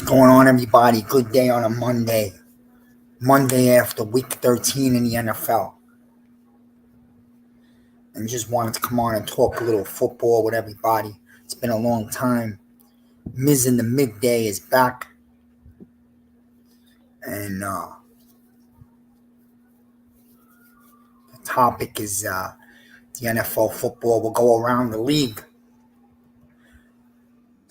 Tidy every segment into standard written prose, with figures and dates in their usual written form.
Going on, everybody? Good day on a Monday. Monday after week 13 in the NFL. And just wanted to come on and talk a little football with everybody. It's been a long time. Miz in the Midday is back. And the topic is the NFL football. We'll go around the league.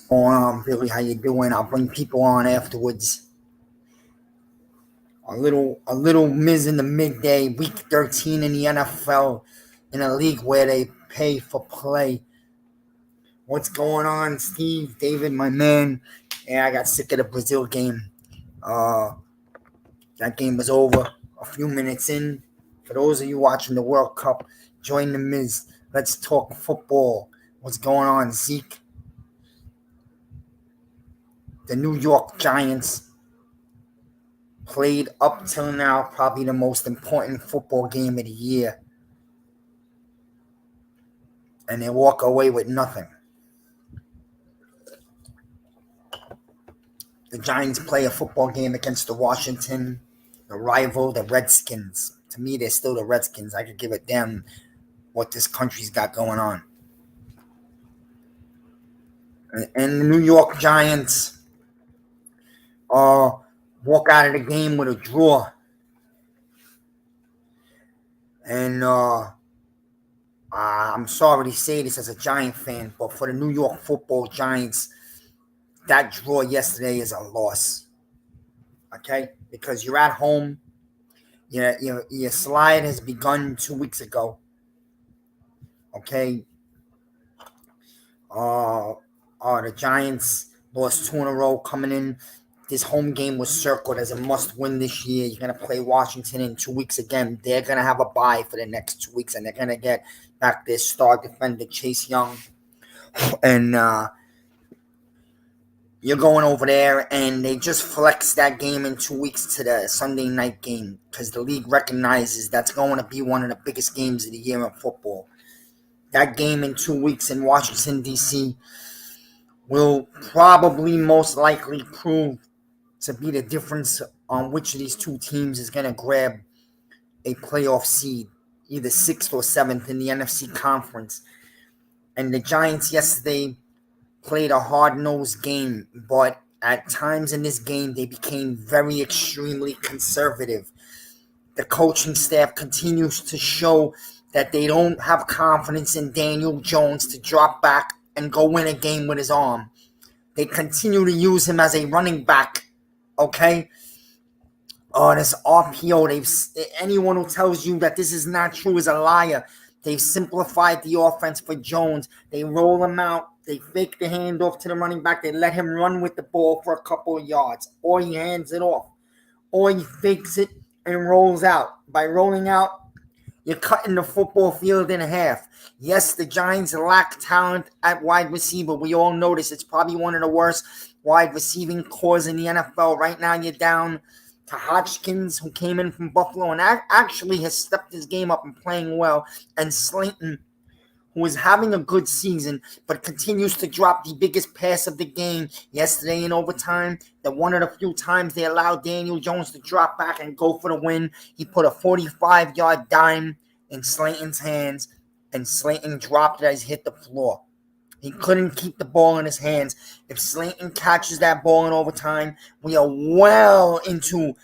What's going on, Billy? How you doing? I'll bring people on afterwards. A little Miz in the Midday, week 13 in the NFL, in a league where they pay for play. What's going on, Steve, David, my man? Yeah, I got sick of the Brazil game. That game was over a few minutes in. For those of you watching the World Cup, join the Miz. Let's talk football. What's going on, Zeke? The New York Giants played up till now probably the most important football game of the year. And they walk away with nothing. The Giants play a football game against the rival, the Redskins. To me, they're still the Redskins. I could give a damn what this country's got going on. And the New York Giants walk out of the game with a draw. And I'm sorry to say this as a Giant fan, but for the New York Football Giants, that draw yesterday is a loss. Okay? Because you're at home. Your slide has begun 2 weeks ago. Okay? The Giants lost 2 in a row coming in. This home game was circled as a must-win this year. You're going to play Washington in 2 weeks again. They're going to have a bye for the next 2 weeks, and they're going to get back their star defender, Chase Young. And you're going over there, and they just flexed that game in 2 weeks to the Sunday night game because the league recognizes that's going to be one of the biggest games of the year in football. That game in 2 weeks in Washington, D.C. will probably most likely prove to be the difference on which of these two teams is going to grab a playoff seed, either 6th or 7th in the NFC conference. And the Giants yesterday played a hard-nosed game, but at times in this game, they became very extremely conservative. The coaching staff continues to show that they don't have confidence in Daniel Jones to drop back and go win a game with his arm. They continue to use him as a running back, okay? This RPO, anyone who tells you that this is not true is a liar. They've simplified the offense for Jones. They roll him out. They fake the handoff to the running back. They let him run with the ball for a couple of yards. Or he hands it off. Or he fakes it and rolls out. By rolling out, you're cutting the football field in half. Yes, the Giants lack talent at wide receiver. We all know this. It's probably one of the worst wide receiving cores in the NFL. Right now, you're down to Hodgkins, who came in from Buffalo and actually has stepped his game up and playing well. And Slayton, who is having a good season, but continues to drop the biggest pass of the game yesterday in overtime. That one of the few times they allowed Daniel Jones to drop back and go for the win. He put a 45-yard dime in Slayton's hands, and Slayton dropped it as he hit the floor. He couldn't keep the ball in his hands. If Slayton catches that ball in overtime, we are well into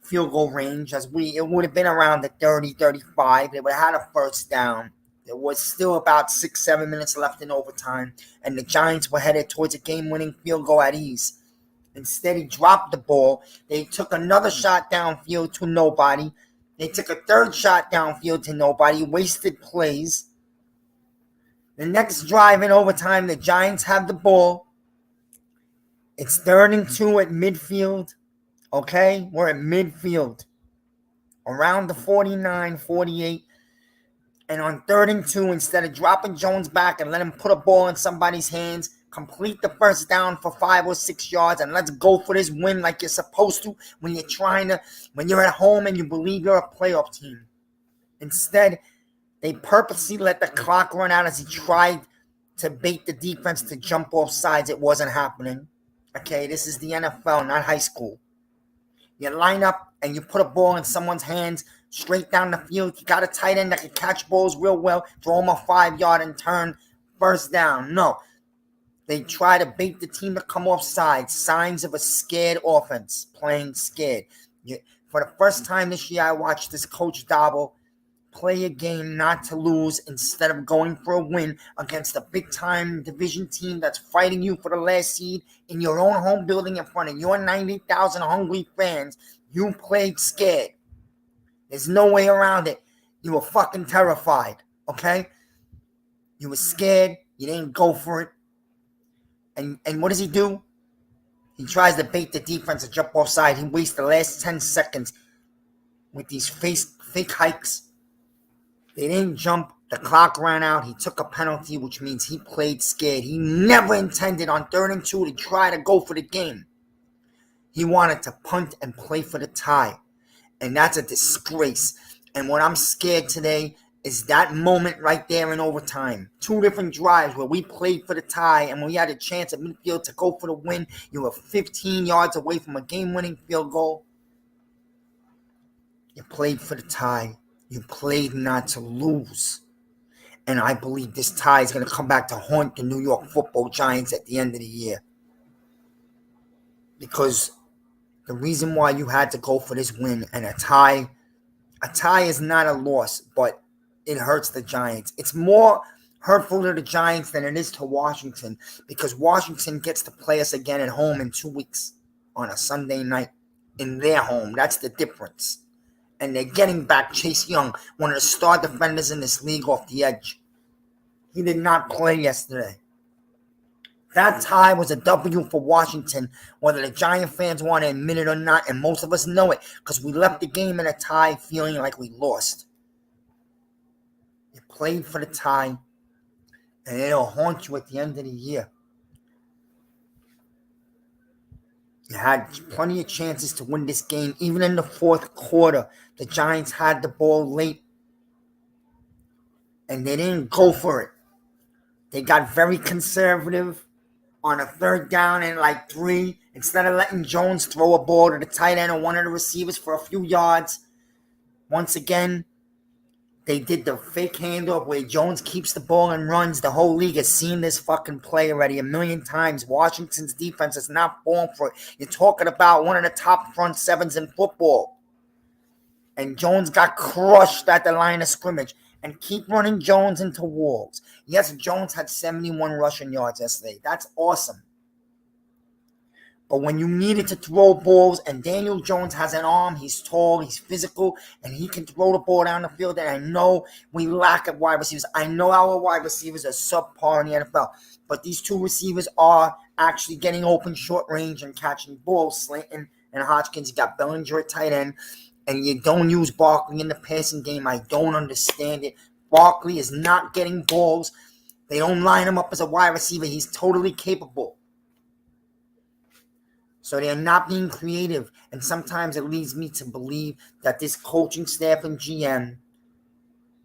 field goal range. It would have been around the 30, 35. They would have had a first down. There was still about 6-7 minutes left in overtime, and the Giants were headed towards a game-winning field goal at ease. Instead, he dropped the ball. They took another shot downfield to nobody. They took a third shot downfield to nobody, wasted plays. The next drive in overtime, the Giants have the ball. It's 3rd and 2 at midfield. Okay? We're at midfield. Around the 49, 48. And on 3rd and 2, instead of dropping Jones back and let him put a ball in somebody's hands, complete the first down for 5 or 6 yards, and let's go for this win like you're supposed to when you're at home and you believe you're a playoff team. Instead, they purposely let the clock run out as he tried to bait the defense to jump off sides. It wasn't happening. Okay, this is the NFL, not high school. You line up and you put a ball in someone's hands straight down the field. You got a tight end that can catch balls real well, throw them a 5 yard and turn, first down. No. They try to bait the team to come off sides. Signs of a scared offense, playing scared. For the first time this year, I watched this coach Dabble play a game not to lose instead of going for a win against a big-time division team that's fighting you for the last seed in your own home building in front of your 90,000 hungry fans. You played scared. There's no way around it. You were fucking terrified, okay? You were scared. You didn't go for it. And what does he do? He tries to bait the defense to jump offside. He wastes the last 10 seconds with these fake hikes. They didn't jump. The clock ran out. He took a penalty, which means he played scared. He never intended on 3rd and 2 to try to go for the game. He wanted to punt and play for the tie. And that's a disgrace. And what I'm scared today is that moment right there in overtime. 2 different drives where we played for the tie and we had a chance at midfield to go for the win. You were 15 yards away from a game-winning field goal. You played for the tie. You played not to lose. And I believe this tie is going to come back to haunt the New York Football Giants at the end of the year. Because the reason why you had to go for this win and a tie is not a loss, but it hurts the Giants. It's more hurtful to the Giants than it is to Washington, because Washington gets to play us again at home in 2 weeks on a Sunday night in their home. That's the difference. And they're getting back Chase Young, one of the star defenders in this league, off the edge. He did not play yesterday. That tie was a W for Washington, whether the Giant fans want to admit it or not, and most of us know it, because we left the game in a tie feeling like we lost. You played for the tie, and it'll haunt you at the end of the year. You had plenty of chances to win this game. Even in the 4th quarter, the Giants had the ball late, and they didn't go for it. They got very conservative on a 3rd down and 3. Instead of letting Jones throw a ball to the tight end or one of the receivers for a few yards, once again, they did the fake handoff where Jones keeps the ball and runs. The whole league has seen this fucking play already a million times. Washington's defense is not falling for it. You're talking about one of the top front sevens in football. And Jones got crushed at the line of scrimmage. And keep running Jones into walls. Yes, Jones had 71 rushing yards yesterday. That's awesome. But when you needed to throw balls, and Daniel Jones has an arm, he's tall, he's physical, and he can throw the ball down the field, and I know we lack of wide receivers. I know our wide receivers are subpar in the NFL, but these 2 receivers are actually getting open short range and catching balls. Slayton and Hodgkins. You got Bellinger at tight end, and you don't use Barkley in the passing game. I don't understand it. Barkley is not getting balls. They don't line him up as a wide receiver. He's totally capable. So they're not being creative. And sometimes it leads me to believe that this coaching staff and GM,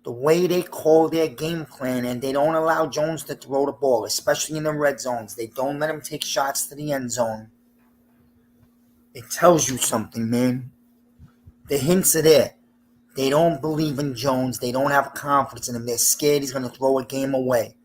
the way they call their game plan, and they don't allow Jones to throw the ball, especially in the red zones. They don't let him take shots to the end zone. It tells you something, man. The hints are there. They don't believe in Jones. They don't have confidence in him. They're scared he's going to throw a game away.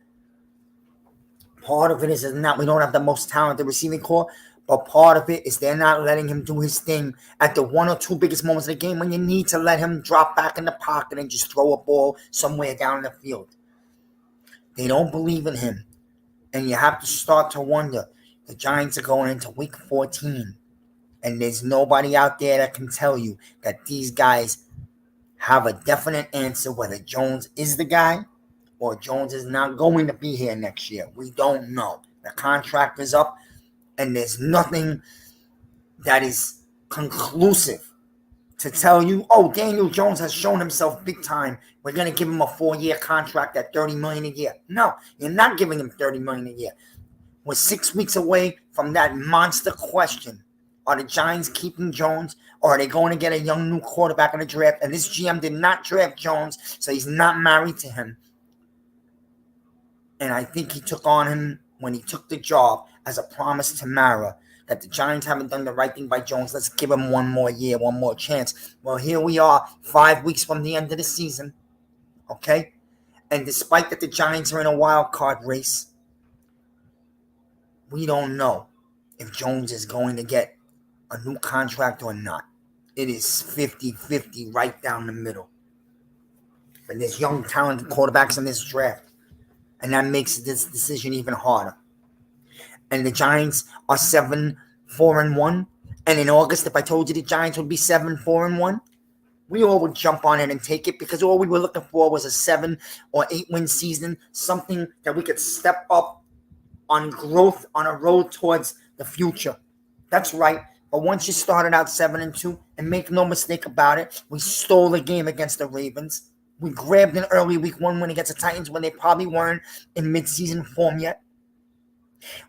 Part of it is not we don't have the most talented receiving core, but part of it is they're not letting him do his thing at the 1 or 2 biggest moments of the game when you need to let him drop back in the pocket and just throw a ball somewhere down the field. They don't believe in him. And you have to start to wonder. The Giants are going into week 14. And there's nobody out there that can tell you that these guys have a definite answer whether Jones is the guy or Jones is not going to be here next year. We don't know. The contract is up, and there's nothing that is conclusive to tell you, oh, Daniel Jones has shown himself big time. We're going to give him a 4-year contract at $30 million a year. No, you're not giving him $30 million a year. We're 6 weeks away from that monster question. Are the Giants keeping Jones, or are they going to get a young new quarterback in the draft? And this GM did not draft Jones, so he's not married to him. And I think he took on him when he took the job as a promise to Mara. that the Giants haven't done the right thing by Jones. Let's give him one more year, one more chance. Well, here we are, 5 weeks from the end of the season, okay? And despite that the Giants are in a wild card race, we don't know if Jones is going to get a new contract or not. It is 50-50 right down the middle. And there's young, talented quarterbacks in this draft. And that makes this decision even harder. And the Giants are 7-4-1. And in August, if I told you the Giants would be 7-4-1, we all would jump on it and take it, because all we were looking for was a 7 or 8 win season, something that we could step up on growth on a road towards the future. That's right. But once you started out 7-2, and make no mistake about it, we stole the game against the Ravens. We grabbed an early week 1 win against the Titans when they probably weren't in midseason form yet.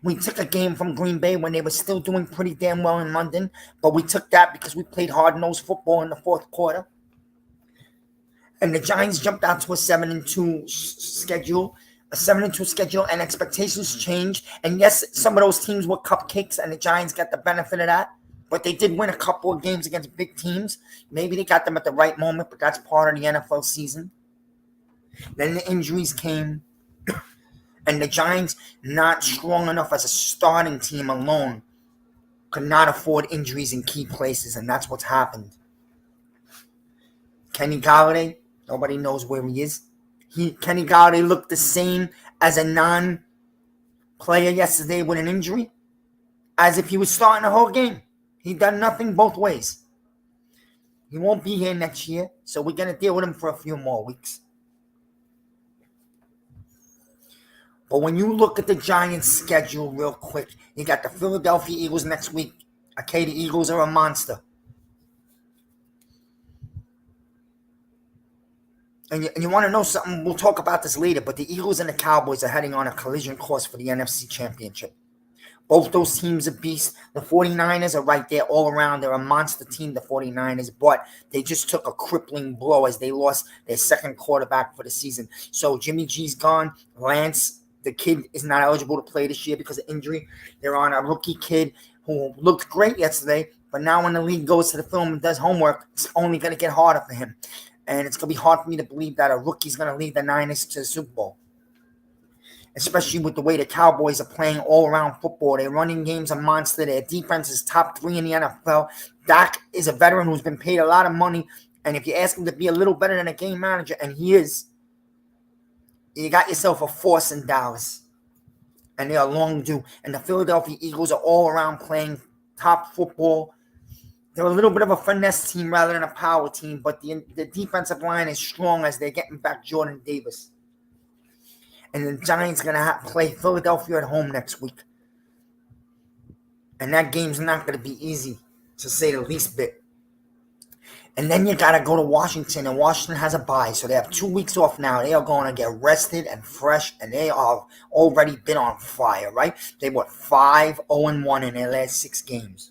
We took a game from Green Bay when they were still doing pretty damn well in London, but we took that because we played hard-nosed football in the fourth quarter. And the Giants jumped out to a 7-2 schedule, and expectations changed. And yes, some of those teams were cupcakes, and the Giants got the benefit of that. But they did win a couple of games against big teams. Maybe they got them at the right moment, but that's part of the NFL season. Then the injuries came. And the Giants, not strong enough as a starting team alone, could not afford injuries in key places, and that's what's happened. Kenny Golladay, nobody knows where he is. Kenny Golladay looked the same as a non-player yesterday with an injury, as if he was starting the whole game. He done nothing both ways. He won't be here next year, so we're going to deal with him for a few more weeks. But when you look at the Giants' schedule real quick, you got the Philadelphia Eagles next week. Okay, the Eagles are a monster. And you want to know something? We'll talk about this later, but the Eagles and the Cowboys are heading on a collision course for the NFC Championship. Both those teams are beasts. The 49ers are right there all around. They're a monster team, the 49ers, but they just took a crippling blow as they lost their second quarterback for the season. So Jimmy G's gone. Lance, the kid, is not eligible to play this year because of injury. They're on a rookie kid who looked great yesterday, but now when the league goes to the film and does homework, it's only going to get harder for him. And it's going to be hard for me to believe that a rookie's going to lead the Niners to the Super Bowl, especially with the way the Cowboys are playing all-around football. Their running game's a monster. Their defense is top 3 in the NFL. Dak is a veteran who's been paid a lot of money, and if you ask him to be a little better than a game manager, and he is, you got yourself a force in Dallas, and they are long due. And the Philadelphia Eagles are all-around playing top football. They're a little bit of a finesse team rather than a power team, but the defensive line is strong as they're getting back Jordan Davis. And the Giants are going to play Philadelphia at home next week. And that game's not going to be easy, to say the least bit. And then you got to go to Washington, and Washington has a bye, so they have 2 weeks off now. They are going to get rested and fresh, and they are already been on fire, right? They were 5-0-1 in their last 6 games.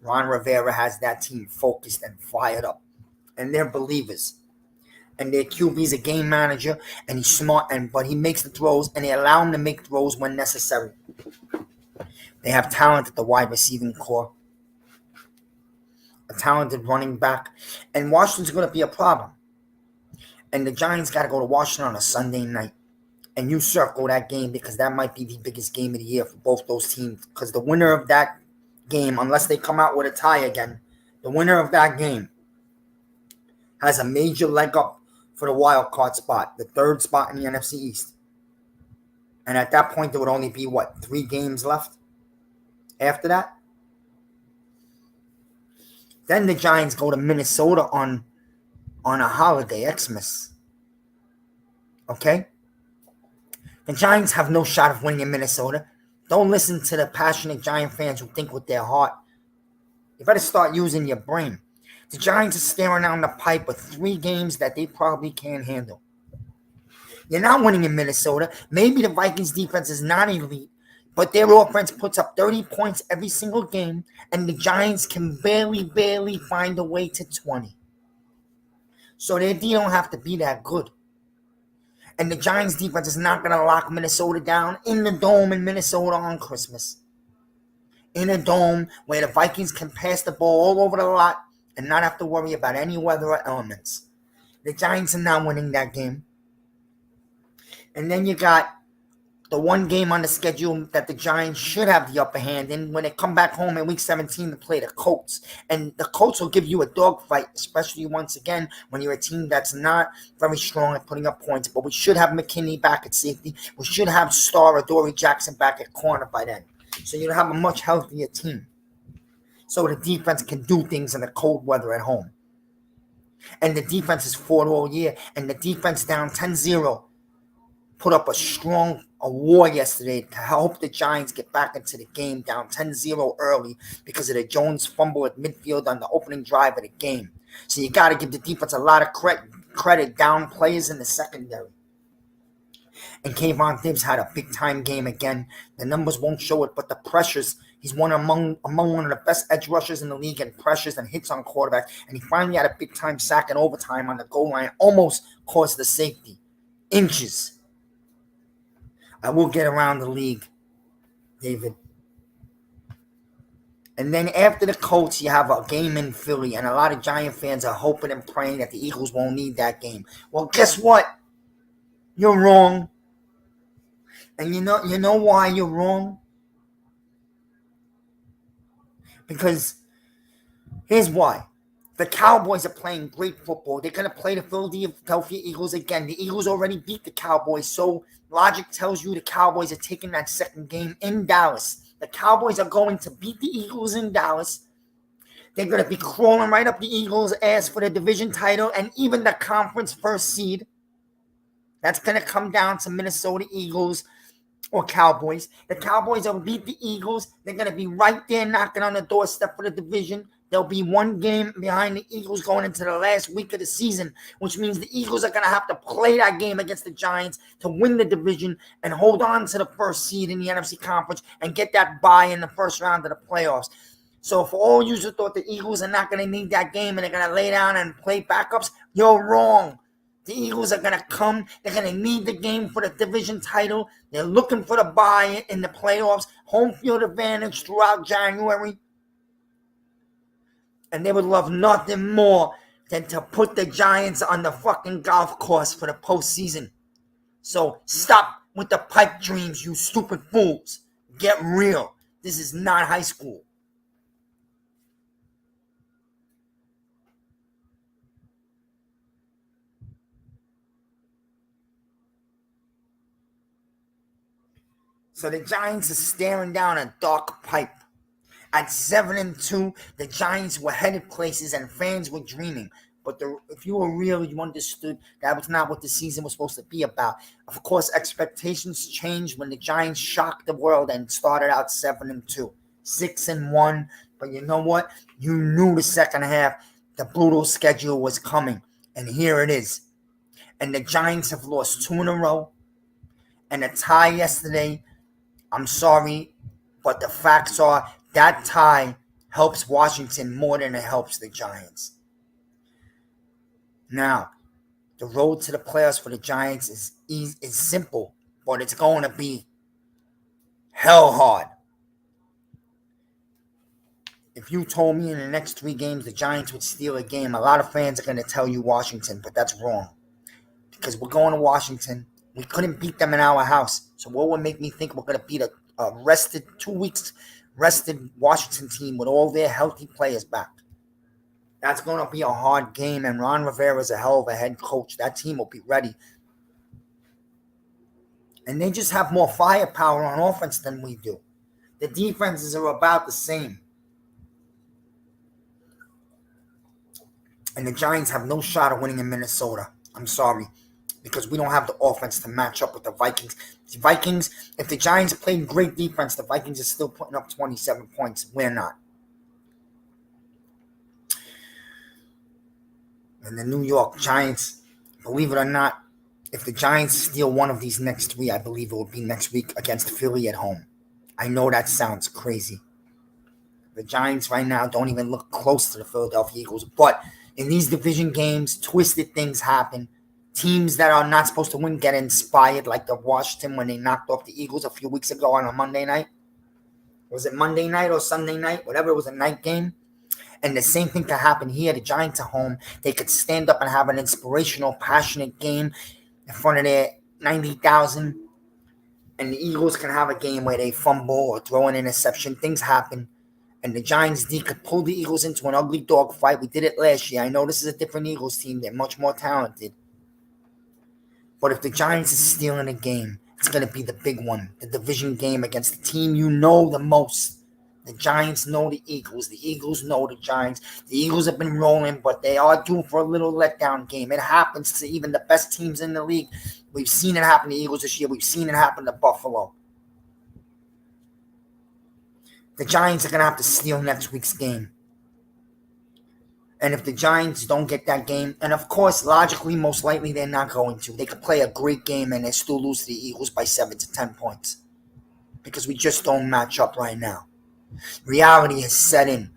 Ron Rivera has that team focused and fired up, and they're believers. And their QB's a game manager, and he's smart, but he makes the throws, and they allow him to make throws when necessary. They have talent at the wide receiving core, a talented running back, and Washington's going to be a problem. And the Giants got to go to Washington on a Sunday night, and you circle that game because that might be the biggest game of the year for both those teams, because the winner of that game, unless they come out with a tie again, the winner of that game has a major leg up for the wild card spot, the 3rd spot in the NFC East. And at that point, there would only be, 3 games left after that? Then the Giants go to Minnesota on a holiday, Xmas. Okay? The Giants have no shot of winning in Minnesota. Don't listen to the passionate Giant fans who think with their heart. You better start using your brain. The Giants are staring down the pipe with 3 games that they probably can't handle. You're not winning in Minnesota. Maybe the Vikings defense is not elite, but their offense puts up 30 points every single game, and the Giants can barely find a way to 20. So they don't have to be that good. And the Giants defense is not going to lock Minnesota down in the dome in Minnesota on Christmas. in a dome where the Vikings can pass the ball all over the lot and not have to worry about any weather or elements. The Giants are not winning that game. And then you got the one game on the schedule that the Giants should have the upper hand in when they come back home in Week 17 to play the Colts. And the Colts will give you a dogfight, especially once again when you're a team that's not very strong at putting up points. But we should have McKinney back at safety. We should have Star or Dory Jackson back at corner by then. So you'll have a much healthier team. So the defense can do things in the cold weather at home. And the defense is fought all year. And the defense down 10-0 put up a war yesterday to help the Giants get back into the game down 10-0 early because of the Jones fumble at midfield on the opening drive of the game. So you got to give the defense a lot of credit down players in the secondary. And Kayvon Thibbs had a big-time game again. The numbers won't show it, but the pressures, he's among one of the best edge rushers in the league in pressures and hits on quarterback. And he finally had a big-time sack in overtime on the goal line, almost caused the safety. Inches. I will get around the league, David. And then after the Colts, you have a game in Philly, and a lot of Giant fans are hoping and praying that the Eagles won't need that game. Well, guess what? You're wrong. And you know why you're wrong? Because here's why. The Cowboys are playing great football. They're going to play the Philadelphia Eagles again. The Eagles already beat the Cowboys, so logic tells you the Cowboys are taking that second game in Dallas. The Cowboys are going to beat the Eagles in Dallas. They're going to be crawling right up the Eagles' ass for the division title and even the conference first seed. That's going to come down to Minnesota Eagles or Cowboys. The Cowboys will beat the Eagles. They're going to be right there knocking on the doorstep for the division. There'll be one game behind the Eagles going into the last week of the season, which means the Eagles are going to have to play that game against the Giants to win the division and hold on to the first seed in the NFC Conference and get that bye in the first round of the playoffs. So for all you who thought the Eagles are not going to need that game and they're going to lay down and play backups, you're wrong. The Eagles are going to come. They're going to need the game for the division title. They're looking for the bye in the playoffs, home field advantage throughout January. And they would love nothing more than to put the Giants on the fucking golf course for the postseason. So stop with the pipe dreams, you stupid fools. Get real. This is not high school. So the Giants are staring down a dark pipe. At 7-2, the Giants were headed places and fans were dreaming. But if you were real, you understood that was not what the season was supposed to be about. Of course, expectations changed when the Giants shocked the world and started out 7-2, 6-1. But you know what? You knew the second half, the brutal schedule was coming. And here it is. And the Giants have lost 2 in a row. And a tie yesterday. I'm sorry, but the facts are that tie helps Washington more than it helps the Giants. Now, the road to the playoffs for the Giants is simple, but it's going to be hell hard. If you told me in the next 3 games the Giants would steal a game, a lot of fans are going to tell you Washington, but that's wrong. Because we're going to Washington. We couldn't beat them in our house. So what would make me think we're going to beat a rested 2 weeks rested Washington team with all their healthy players back? That's going to be a hard game, and Ron Rivera is a hell of a head coach. That team will be ready. And they just have more firepower on offense than we do. The defenses are about the same. And the Giants have no shot of winning in Minnesota. I'm sorry. Because we don't have the offense to match up with the Vikings. The Vikings, if the Giants played great defense, the Vikings are still putting up 27 points. We're not. And the New York Giants, believe it or not, if the Giants steal one of these next 3, I believe it will be next week against Philly at home. I know that sounds crazy. The Giants right now don't even look close to the Philadelphia Eagles. But in these division games, twisted things happen. Teams that are not supposed to win get inspired, like the Washington when they knocked off the Eagles a few weeks ago on a Monday night. Was it Monday night or Sunday night? Whatever, it was a night game. And the same thing could happen here. The Giants are home. They could stand up and have an inspirational, passionate game in front of their 90,000. And the Eagles can have a game where they fumble or throw an interception. Things happen. And the Giants D could pull the Eagles into an ugly dogfight. We did it last year. I know this is a different Eagles team. They're much more talented. But if the Giants is stealing a game, it's going to be the big one. The division game against the team you know the most. The Giants know the Eagles. The Eagles know the Giants. The Eagles have been rolling, but they are due for a little letdown game. It happens to even the best teams in the league. We've seen it happen to the Eagles this year. We've seen it happen to Buffalo. The Giants are going to have to steal next week's game. And if the Giants don't get that game, and of course, logically, most likely they're not going to. They could play a great game and they still lose to the Eagles by 7 to 10 points. Because we just don't match up right now. Reality has set in.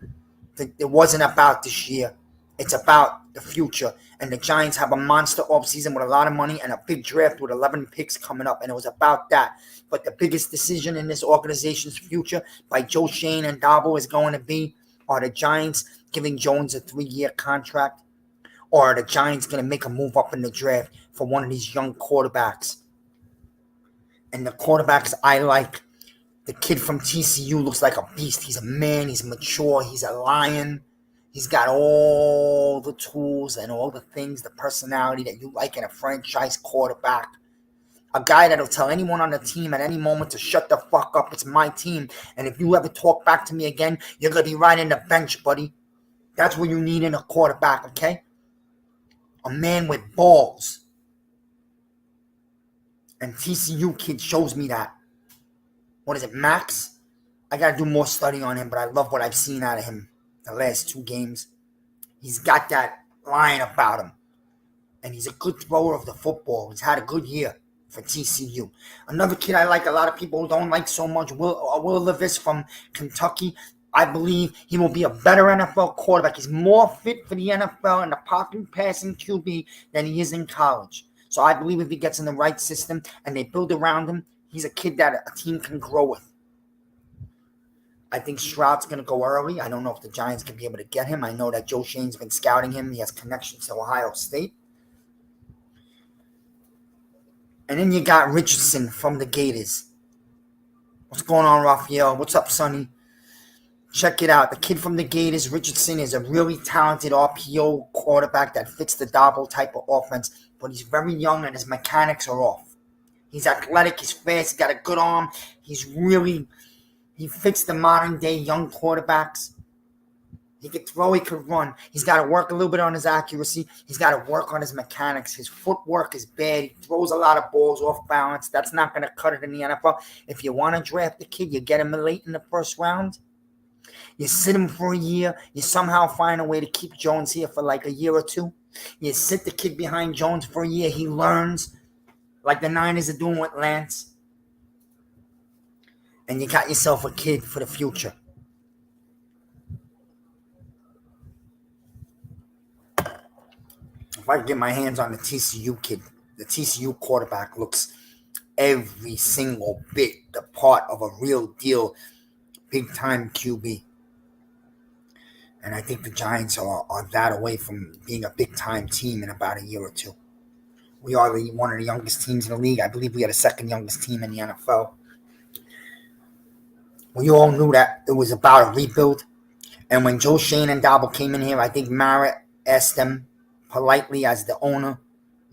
It wasn't about this year. It's about the future. And the Giants have a monster offseason with a lot of money and a big draft with 11 picks coming up. And it was about that. But the biggest decision in this organization's future by Joe Schoen and Dabo is going to be, are the Giants giving Jones a 3-year contract? Or are the Giants going to make a move up in the draft for one of these young quarterbacks? And the quarterbacks I like, the kid from TCU looks like a beast. He's a man. He's mature. He's a lion. He's got all the tools and all the things, the personality that you like in a franchise quarterback. A guy that'll tell anyone on the team at any moment to shut the fuck up. It's my team. And if you ever talk back to me again, you're going to be right in the bench, buddy. That's what you need in a quarterback, okay? A man with balls. And TCU kid shows me that. What is it, Max? I got to do more study on him, but I love what I've seen out of him the last 2 games. He's got that line about him. And he's a good thrower of the football. He's had a good year for TCU. Another kid I like, a lot of people don't like so much, Will Levis from Kentucky. I believe he will be a better NFL quarterback. He's more fit for the NFL and the pocket passing QB than he is in college. So I believe if he gets in the right system and they build around him, he's a kid that a team can grow with. I think Stroud's going to go early. I don't know if the Giants can be able to get him. I know that Joe Schoen's been scouting him. He has connections to Ohio State. And then you got Richardson from the Gators. What's going on, Raphael? What's up, Sonny? Check it out. The kid from the Gators, Richardson, is a really talented RPO quarterback that fits the Dabo type of offense. But he's very young and his mechanics are off. He's athletic. He's fast. He's got a good arm. He fits the modern day young quarterbacks. He could throw, he could run. He's got to work a little bit on his accuracy. He's got to work on his mechanics. His footwork is bad. He throws a lot of balls off balance. That's not going to cut it in the NFL. If you want to draft the kid, you get him late in the first round. You sit him for a year. You somehow find a way to keep Jones here for like a year or 2. You sit the kid behind Jones for a year. He learns like the Niners are doing with Lance. And you got yourself a kid for the future. If I could get my hands on the TCU kid, the TCU quarterback looks every single bit the part of a real deal, big-time QB. And I think the Giants are that away from being a big-time team in about a year or 2. We are one of the youngest teams in the league. I believe we are the second youngest team in the NFL. We all knew that it was about a rebuild. And when Joe Schoen and Dabo came in here, I think Mara asked them politely as the owner,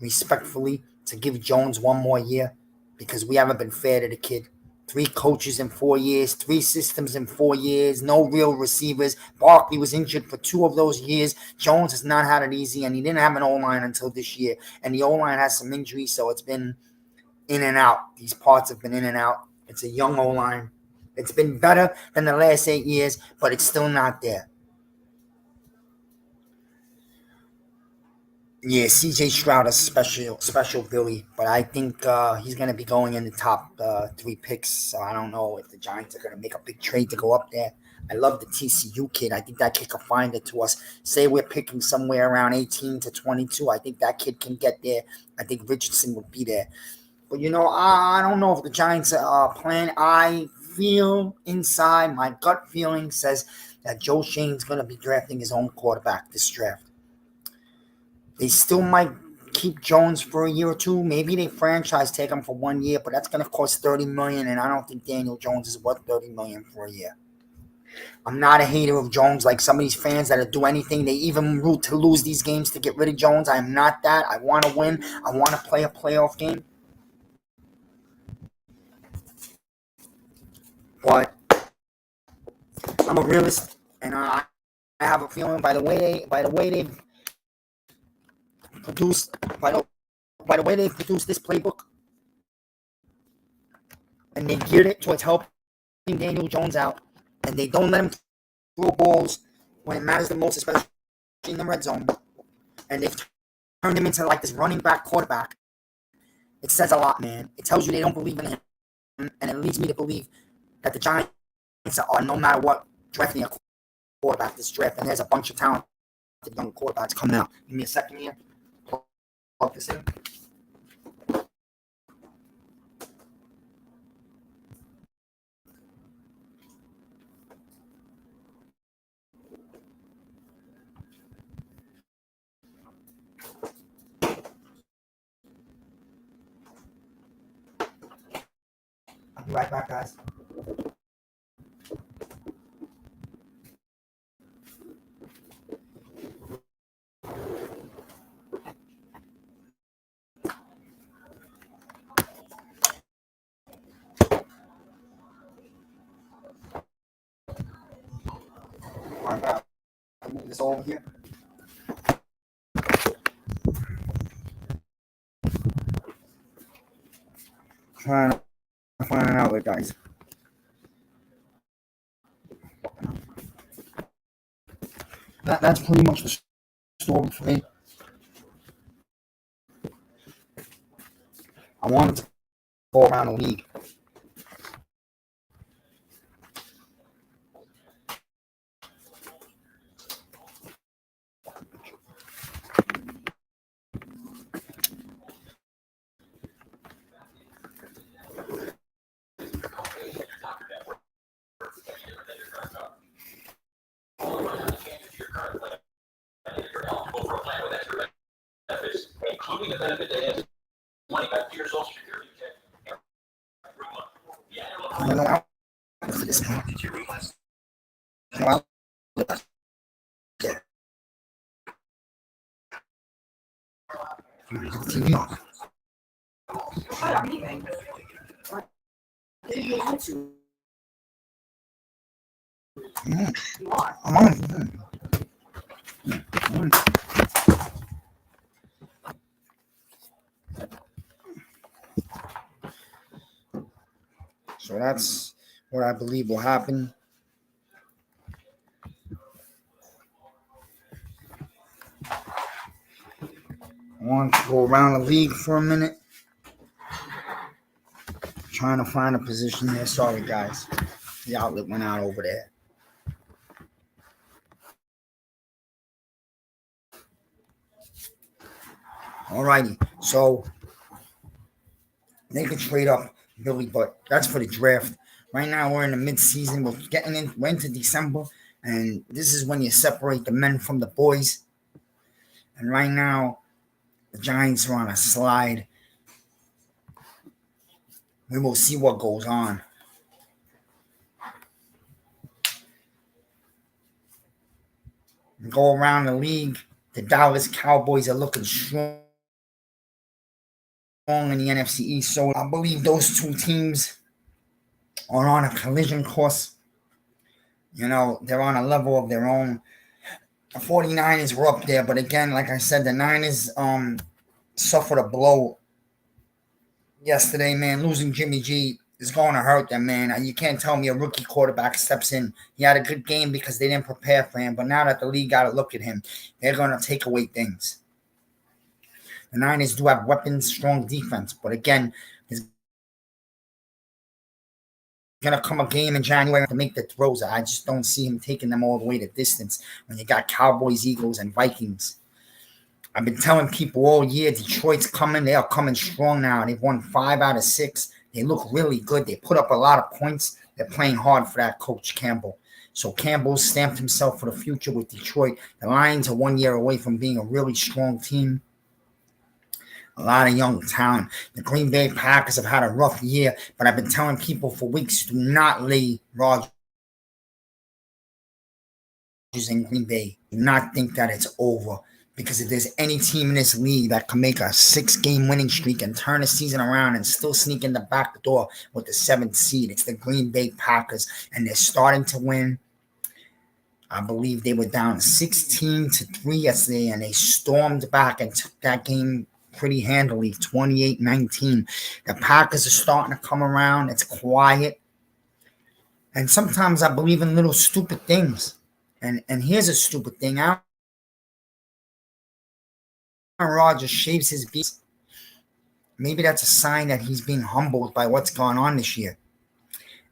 respectfully, to give Jones 1 more year because we haven't been fair to the kid. 3 coaches in 4 years, 3 systems in 4 years, no real receivers. Barkley was injured for 2 of those years. Jones has not had it easy, and he didn't have an O-line until this year. And the O-line has some injuries, so it's been in and out. These parts have been in and out. It's a young O-line. It's been better than the last 8 years, but it's still not there. Yeah, C.J. Stroud is special Billy, but I think he's going to be going in the top 3 picks, so I don't know if the Giants are going to make a big trade to go up there. I love the TCU kid. I think that kid can find it to us. Say we're picking somewhere around 18 to 22. I think that kid can get there. I think Richardson would be there. But, I don't know if the Giants are playing. I feel inside, my gut feeling says that Joe Shane's going to be drafting his own quarterback this draft. They still might keep Jones for a year or two. Maybe they franchise take him for 1 year, but that's going to cost $30 million, and I don't think Daniel Jones is worth $30 million for a year. I'm not a hater of Jones like some of these fans that do anything. They even root to lose these games to get rid of Jones. I am not that. I want to win. I want to play a playoff game. But I'm a realist, and I have a feeling by the way they've produced this playbook, and they geared it towards helping Daniel Jones out, and they don't let him throw balls when it matters the most, especially in the red zone, and they've turned him into like this running back quarterback. It says a lot, man. It tells you they don't believe in him, and it leads me to believe that the Giants are, no matter what, drafting a quarterback this draft, and there's a bunch of talented young quarterbacks coming out. Give me a second here. Plug this in. I'll be right back, guys. I'll move this over here. Trying to find an outlet, guys. That's pretty much the story for me. I wanted to go around the league. Including the benefit they have money back to your social security check every month. Yeah, for this month. Did you realize? Well, yeah. TV off. I'm on. So that's what I believe will happen. I want to go around the league for a minute. Trying to find a position there. Sorry, guys. The outlet went out over there. Alrighty. So they could trade up Billy, but that's for the draft. Right now we're in the mid-season. We're into December, and this is when you separate the men from the boys. And right now, the Giants are on a slide. We will see what goes on. Go around the league. The Dallas Cowboys are looking strong in the NFC East. So I believe those two teams are on a collision course. You know, they're on a level of their own. The 49ers were up there, but again, like I said, the Niners suffered a blow yesterday, man. Losing Jimmy G is going to hurt them, man. You can't tell me a rookie quarterback steps in. He had a good game because they didn't prepare for him, but now that the league got to look at him, they're going to take away things. The Niners do have weapons, strong defense, but again, there's going to come a game in January to make the throws. I just don't see him taking them all the way the distance when you got Cowboys, Eagles, and Vikings. I've been telling people all year, Detroit's coming. They are coming strong now. They've won 5 out of 6. They look really good. They put up a lot of points. They're playing hard for that coach Campbell. So Campbell stamped himself for the future with Detroit. The Lions are 1 year away from being a really strong team. A lot of young talent. The Green Bay Packers have had a rough year, but I've been telling people for weeks, do not lay Rodgers in Green Bay. Do not think that it's over. Because if there's any team in this league that can make a 6-game winning streak and turn the season around and still sneak in the back door with the 7th seed, it's the Green Bay Packers. And they're starting to win. I believe they were down 16-3 yesterday, and they stormed back and took that game pretty handily, 28-19. The Packers are starting to come around. It's quiet. And sometimes I believe in little stupid things. And here's a stupid thing. Aaron Rodgers shaves his beard. Maybe that's a sign that he's being humbled by what's going on this year.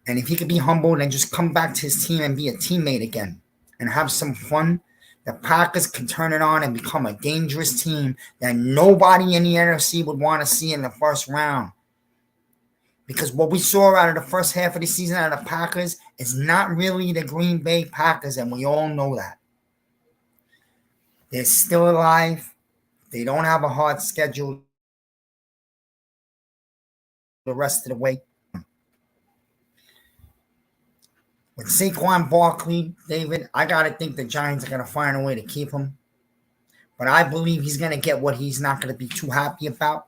And if he could be humbled and just come back to his team and be a teammate again and have some fun, the Packers can turn it on and become a dangerous team that nobody in the NFC would want to see in the first round. Because what we saw out of the first half of the season out of the Packers is not really the Green Bay Packers, and we all know that. They're still alive. They don't have a hard schedule the rest of the way. With Saquon Barkley, David, I got to think the Giants are going to find a way to keep him. But I believe he's going to get what he's not going to be too happy about.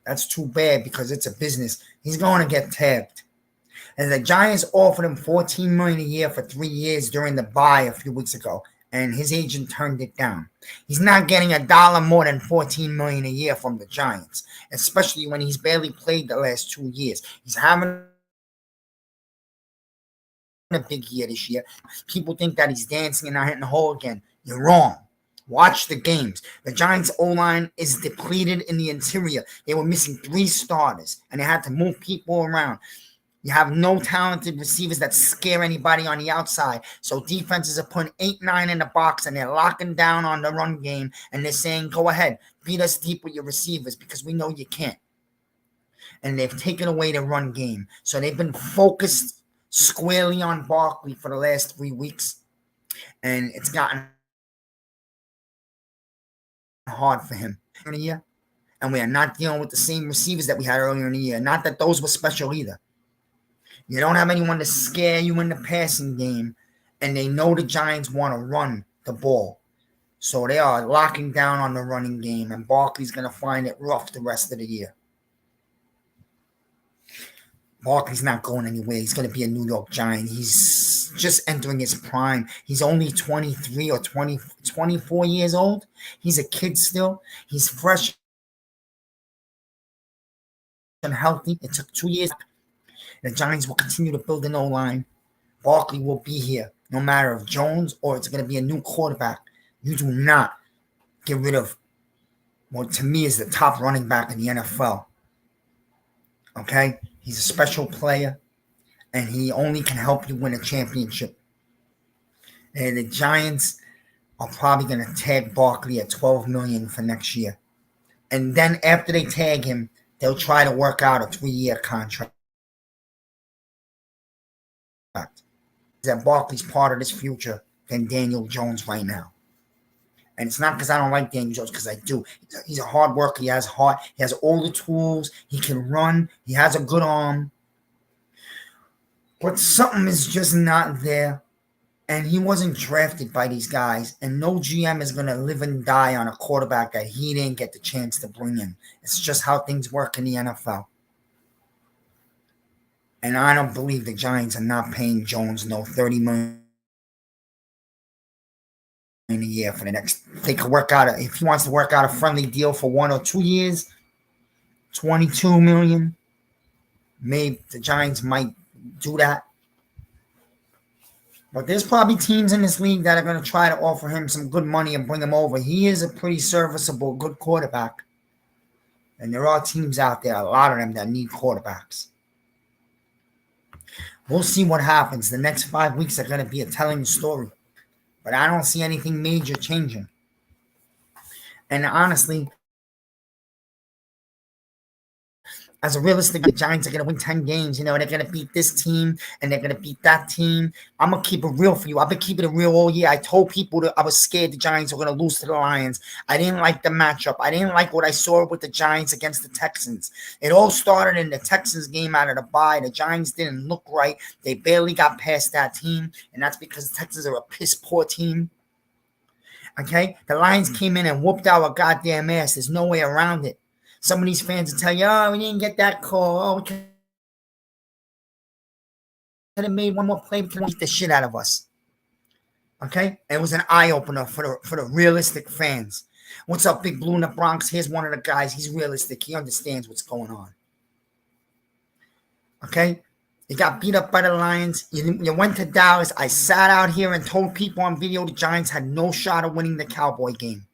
That's too bad because it's a business. He's going to get tagged. And the Giants offered him $14 million a year for 3 years during the bye a few weeks ago, and his agent turned it down. He's not getting a dollar more than $14 million a year from the Giants, especially when he's barely played the last 2 years. He's having a big year this year. People think that he's dancing and not hitting the hole again. You're wrong. Watch the games. The Giants' O-line is depleted in the interior. They were missing 3 starters, and they had to move people around. You have no talented receivers that scare anybody on the outside. So defenses are putting 8-9 in the box, and they're locking down on the run game, and they're saying, go ahead, beat us deep with your receivers because we know you can't. And they've taken away the run game. So they've been focused squarely on Barkley for the last 3 weeks, and it's gotten hard for him in the year. And we are not dealing with the same receivers that we had earlier in the year. Not that those were special either. You don't have anyone to scare you in the passing game, and they know the Giants want to run the ball. So they are locking down on the running game, and Barkley's going to find it rough the rest of the year. Barkley's not going anywhere. He's going to be a New York Giant. He's just entering his prime. He's only 23 or 24 years old. He's a kid still. He's fresh and healthy. It took 2 years. The Giants will continue to build an O-line. Barkley will be here, no matter if Jones or it's going to be a new quarterback. You do not get rid of what to me is the top running back in the NFL. Okay? He's a special player, and he only can help you win a championship. And the Giants are probably going to tag Barkley at $12 million for next year. And then after they tag him, they'll try to work out a 3-year contract. That Barkley's part of this future than Daniel Jones right now. And it's not because I don't like Daniel Jones, because I do. He's a hard worker. He has heart. He has all the tools. He can run. He has a good arm. But something is just not there. And he wasn't drafted by these guys. And no GM is going to live and die on a quarterback that he didn't get the chance to bring in. It's just how things work in the NFL. And I don't believe the Giants are not paying Jones no $30 million a year for the next. They could work out if he wants to work out a friendly deal for 1 or 2 years, $22 million. Maybe the Giants might do that. But there's probably teams in this league that are going to try to offer him some good money and bring him over. He is a pretty serviceable, good quarterback. And there are teams out there, a lot of them, that need quarterbacks. We'll see what happens. The next 5 weeks are going to be a telling story. But I don't see anything major changing. And honestly, As a realistic, the Giants are going to win 10 games. They're going to beat this team and they're going to beat that team. I'm going to keep it real for you. I've been keeping it real all year. I told people that I was scared the Giants were going to lose to the Lions. I didn't like the matchup. I didn't like what I saw with the Giants against the Texans. It all started in the Texans game out of the bye. The Giants didn't look right. They barely got past that team, and that's because the Texans are a piss-poor team. Okay? The Lions came in and whooped our goddamn ass. There's no way around it. Some of these fans will tell you, oh, we didn't get that call. Oh, we could have made one more play. We could have beat the shit out of us. Okay? And it was an eye-opener for the realistic fans. What's up, Big Blue in the Bronx? Here's one of the guys. He's realistic. He understands what's going on. Okay? You got beat up by the Lions. You went to Dallas. I sat out here and told people on video the Giants had no shot of winning the Cowboy game.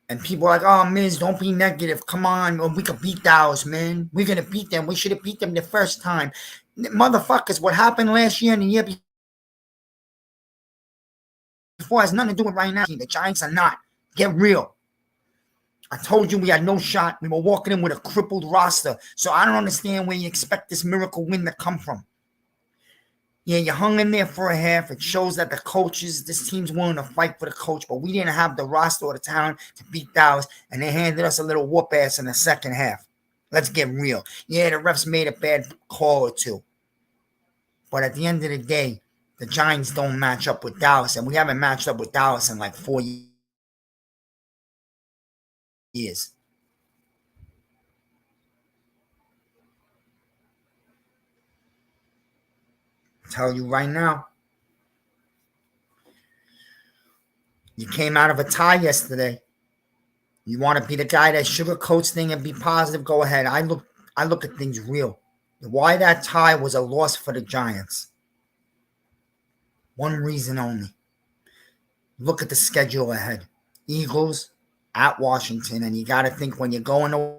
And people are like, oh, Miz, don't be negative. Come on, we could beat Dallas, man. We're going to beat them. We should have beat them the first time. Motherfuckers, what happened last year and the year before has nothing to do with right now. The Giants are not. Get real. I told you we had no shot. We were walking in with a crippled roster. So I don't understand where you expect this miracle win to come from. Yeah, you hung in there for a half. It shows that the coaches, this team's willing to fight for the coach, but we didn't have the roster or the talent to beat Dallas, and they handed us a little whoop ass in the second half. Let's get real. Yeah, the refs made a bad call or two. But at the end of the day, the Giants don't match up with Dallas, and we haven't matched up with Dallas in like 4 years. I tell you right now, you came out of a tie yesterday. You want to be the guy that sugarcoats things and be positive, go ahead. I look at things real. Why that tie was a loss for the Giants. One reason only. Look at the schedule ahead. Eagles at Washington, and you got to think when you're going to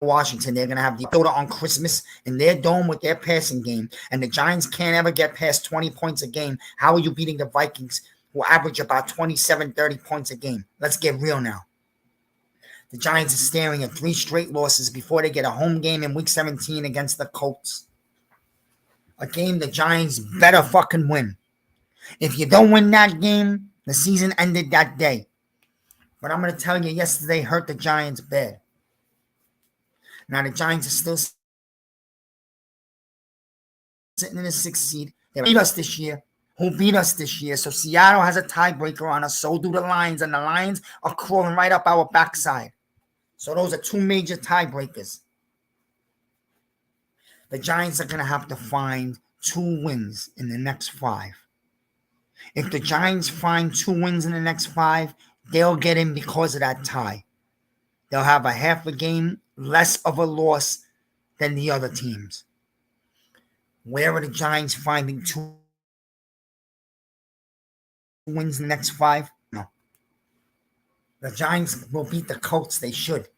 Washington, they're going to have the Dakota on Christmas in their dome with their passing game, and the Giants can't ever get past 20 points a game. How are you beating the Vikings, who average about 27, 30 points a game? Let's get real now. The Giants are staring at 3 straight losses before they get a home game in Week 17 against the Colts. A game the Giants better fucking win. If you don't win that game, the season ended that day. But I'm going to tell you, yesterday hurt the Giants bad. Now the Giants are still sitting in the 6th seed. They beat us this year. Who beat us this year? So Seattle has a tiebreaker on us. So do the Lions. And the Lions are crawling right up our backside. So those are 2 major tiebreakers. The Giants are going to have to find 2 wins in the next 5. If the Giants find 2 wins in the next 5, they'll get in because of that tie. They'll have a half a game less of a loss than the other teams. Where are the Giants finding 2 wins in the next 5? No. The Giants will beat the Colts. They should.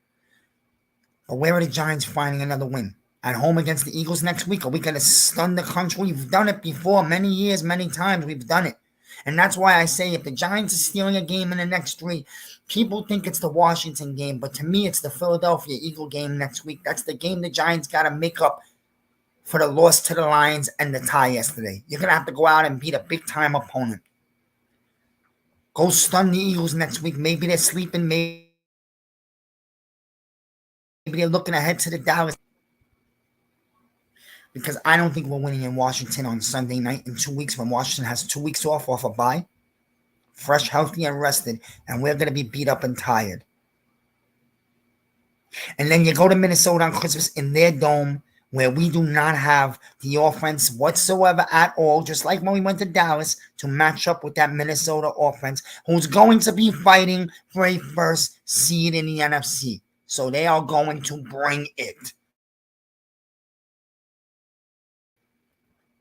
But where are the Giants finding another win? At home against the Eagles next week? Are we going to stun the country? We've done it before. Many years, many times we've done it. And that's why I say if the Giants are stealing a game in the next 3, people think it's the Washington game. But to me, it's the Philadelphia Eagle game next week. That's the game the Giants got to make up for the loss to the Lions and the tie yesterday. You're going to have to go out and beat a big-time opponent. Go stun the Eagles next week. Maybe they're sleeping. Maybe they're looking ahead to the Dallas. Because I don't think we're winning in Washington on Sunday night in 2 weeks when Washington has 2 weeks off a bye. Fresh, healthy, and rested. And we're going to be beat up and tired. And then you go to Minnesota on Christmas in their dome where we do not have the offense whatsoever at all, just like when we went to Dallas, to match up with that Minnesota offense, who's going to be fighting for a first seed in the NFC. So they are going to bring it.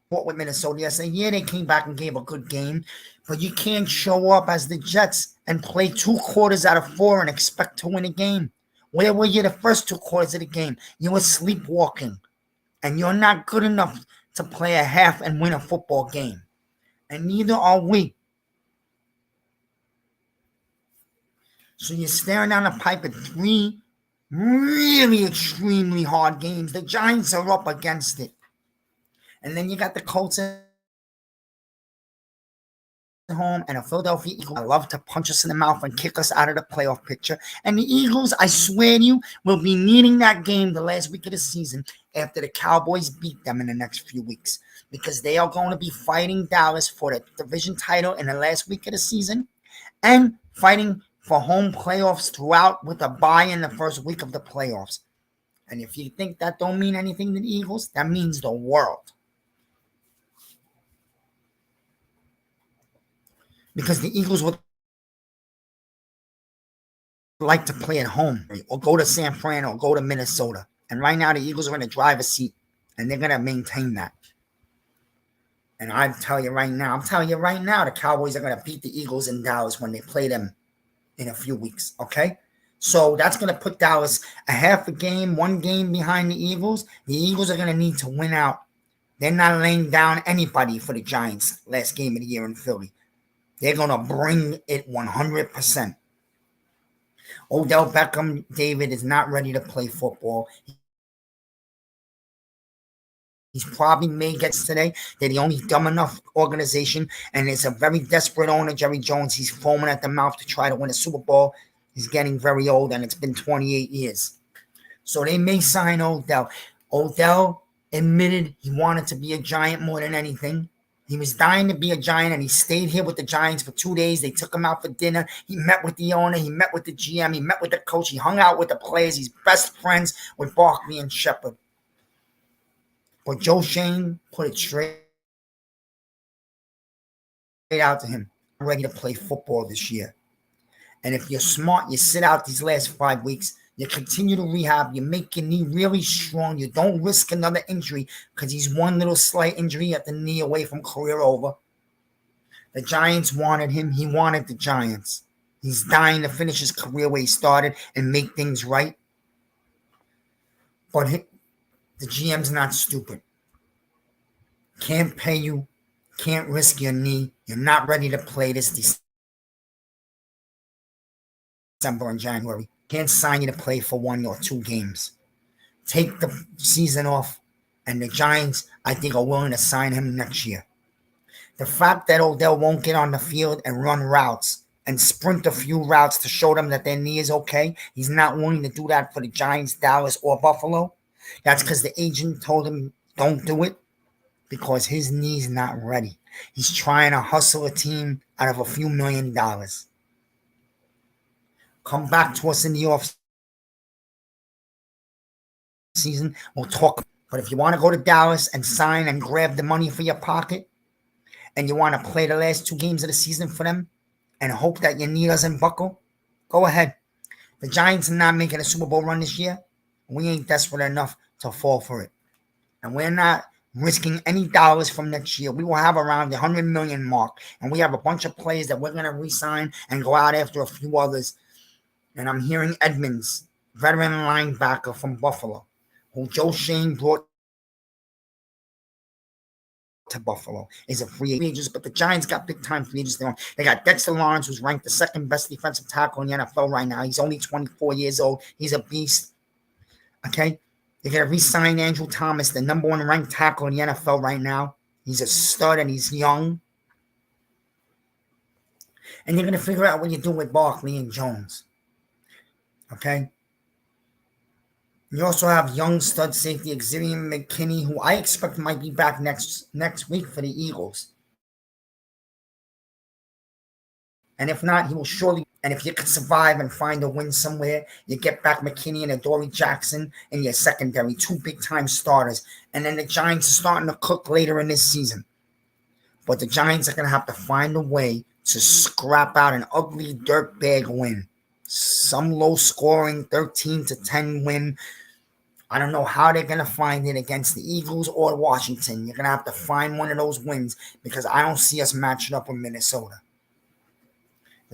What with Minnesota yesterday? Yeah, they came back and gave a good game, but you can't show up as the Jets and play 2 quarters out of 4 and expect to win a game. Where were you the first 2 quarters of the game? You were sleepwalking, and you're not good enough to play a half and win a football game, and neither are we. So you're staring down the pipe at 3 really extremely hard games. The Giants are up against it. And then you got the Colts at home and a Philadelphia Eagles. I love to punch us in the mouth and kick us out of the playoff picture. And the Eagles, I swear to you, will be needing that game the last week of the season after the Cowboys beat them in the next few weeks, because they are going to be fighting Dallas for the division title in the last week of the season and fighting for home playoffs throughout with a bye in the first week of the playoffs. And if you think that don't mean anything to the Eagles, that means the world. Because the Eagles would like to play at home or go to San Fran or go to Minnesota. And right now the Eagles are in the driver's seat and they're going to maintain that. And I'm telling you right now, the Cowboys are going to beat the Eagles in Dallas when they play them in a few weeks, okay? So that's going to put Dallas a half a game, one game behind the Eagles. The Eagles are going to need to win out. They're not laying down anybody for the Giants last game of the year in Philly. They're going to bring it 100%. Odell Beckham, David, is not ready to play football. He's probably may get today. They're the only dumb enough organization, and it's a very desperate owner, Jerry Jones. He's foaming at the mouth to try to win a Super Bowl. He's getting very old, and it's been 28 years. So they may sign Odell. Odell admitted he wanted to be a Giant more than anything. He was dying to be a Giant, and he stayed here with the Giants for 2 days. They took him out for dinner. He met with the owner. He met with the GM. He met with the coach. He hung out with the players. He's best friends with Barkley and Shepard. But Joe Schoen put it straight out to him. I'm ready to play football this year. And if you're smart, you sit out these last 5 weeks. You continue to rehab. You make your knee really strong. You don't risk another injury because he's one little slight injury at the knee away from career over. The Giants wanted him. He wanted the Giants. He's dying to finish his career where he started and make things right. But the GM's not stupid. Can't pay you. Can't risk your knee. You're not ready to play this December and January. Can't sign you to play for 1 or 2 games. Take the season off, and the Giants, I think, are willing to sign him next year. The fact that Odell won't get on the field and run routes and sprint a few routes to show them that their knee is okay, he's not willing to do that for the Giants, Dallas, or Buffalo. That's because the agent told him don't do it because his knee's not ready. He's trying to hustle a team out of a few $1 million. Come back to us in the off season. We'll talk. But if you want to go to Dallas and sign and grab the money for your pocket, and you want to play the last 2 games of the season for them and hope that your knee doesn't buckle, go ahead. The Giants are not making a Super Bowl run this year. We ain't desperate enough to fall for it. And we're not risking any dollars from next year. We will have around the 100 million mark. And we have a bunch of players that we're going to re-sign and go out after a few others. And I'm hearing Edmonds, veteran linebacker from Buffalo, who Joe Schoen brought to Buffalo, is a free agent. But the Giants got big-time free agents. They got Dexter Lawrence, who's ranked the 2nd best defensive tackle in the NFL right now. He's only 24 years old. He's a beast. Okay? They're going to re-sign Andrew Thomas, the number 1 ranked tackle in the NFL right now. He's a stud and he's young. And you're going to figure out what you do with Barkley and Jones. Okay? You also have young stud safety Xavier McKinney, who I expect might be back next week for the Eagles. And if not, he will surely. And if you can survive and find a win somewhere, you get back McKinney and Adoree Jackson in your secondary, 2 big-time starters. And then the Giants are starting to cook later in this season. But the Giants are going to have to find a way to scrap out an ugly dirtbag win. Some low-scoring 13-10 win. I don't know how they're going to find it against the Eagles or Washington. You're going to have to find one of those wins because I don't see us matching up with Minnesota.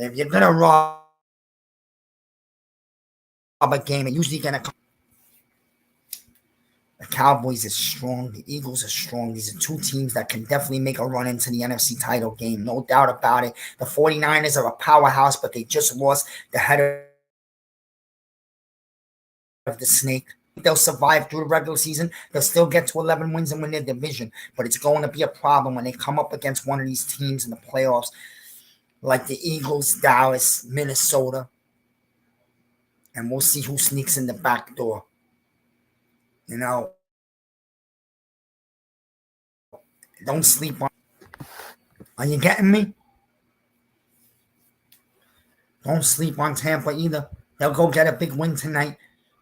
If you're going to rob a game, it's usually going to come. The Cowboys are strong. The Eagles are strong. These are 2 teams that can definitely make a run into the NFC title game. No doubt about it. The 49ers are a powerhouse, but they just lost the head the snake. They'll survive through the regular season. They'll still get to 11 wins and win their division. But it's going to be a problem when they come up against one of these teams in the playoffs, like the Eagles, Dallas, Minnesota. And we'll see who sneaks in the back door. You know, don't sleep on. Are you getting me? Don't sleep on Tampa either. They'll go get a big win tonight.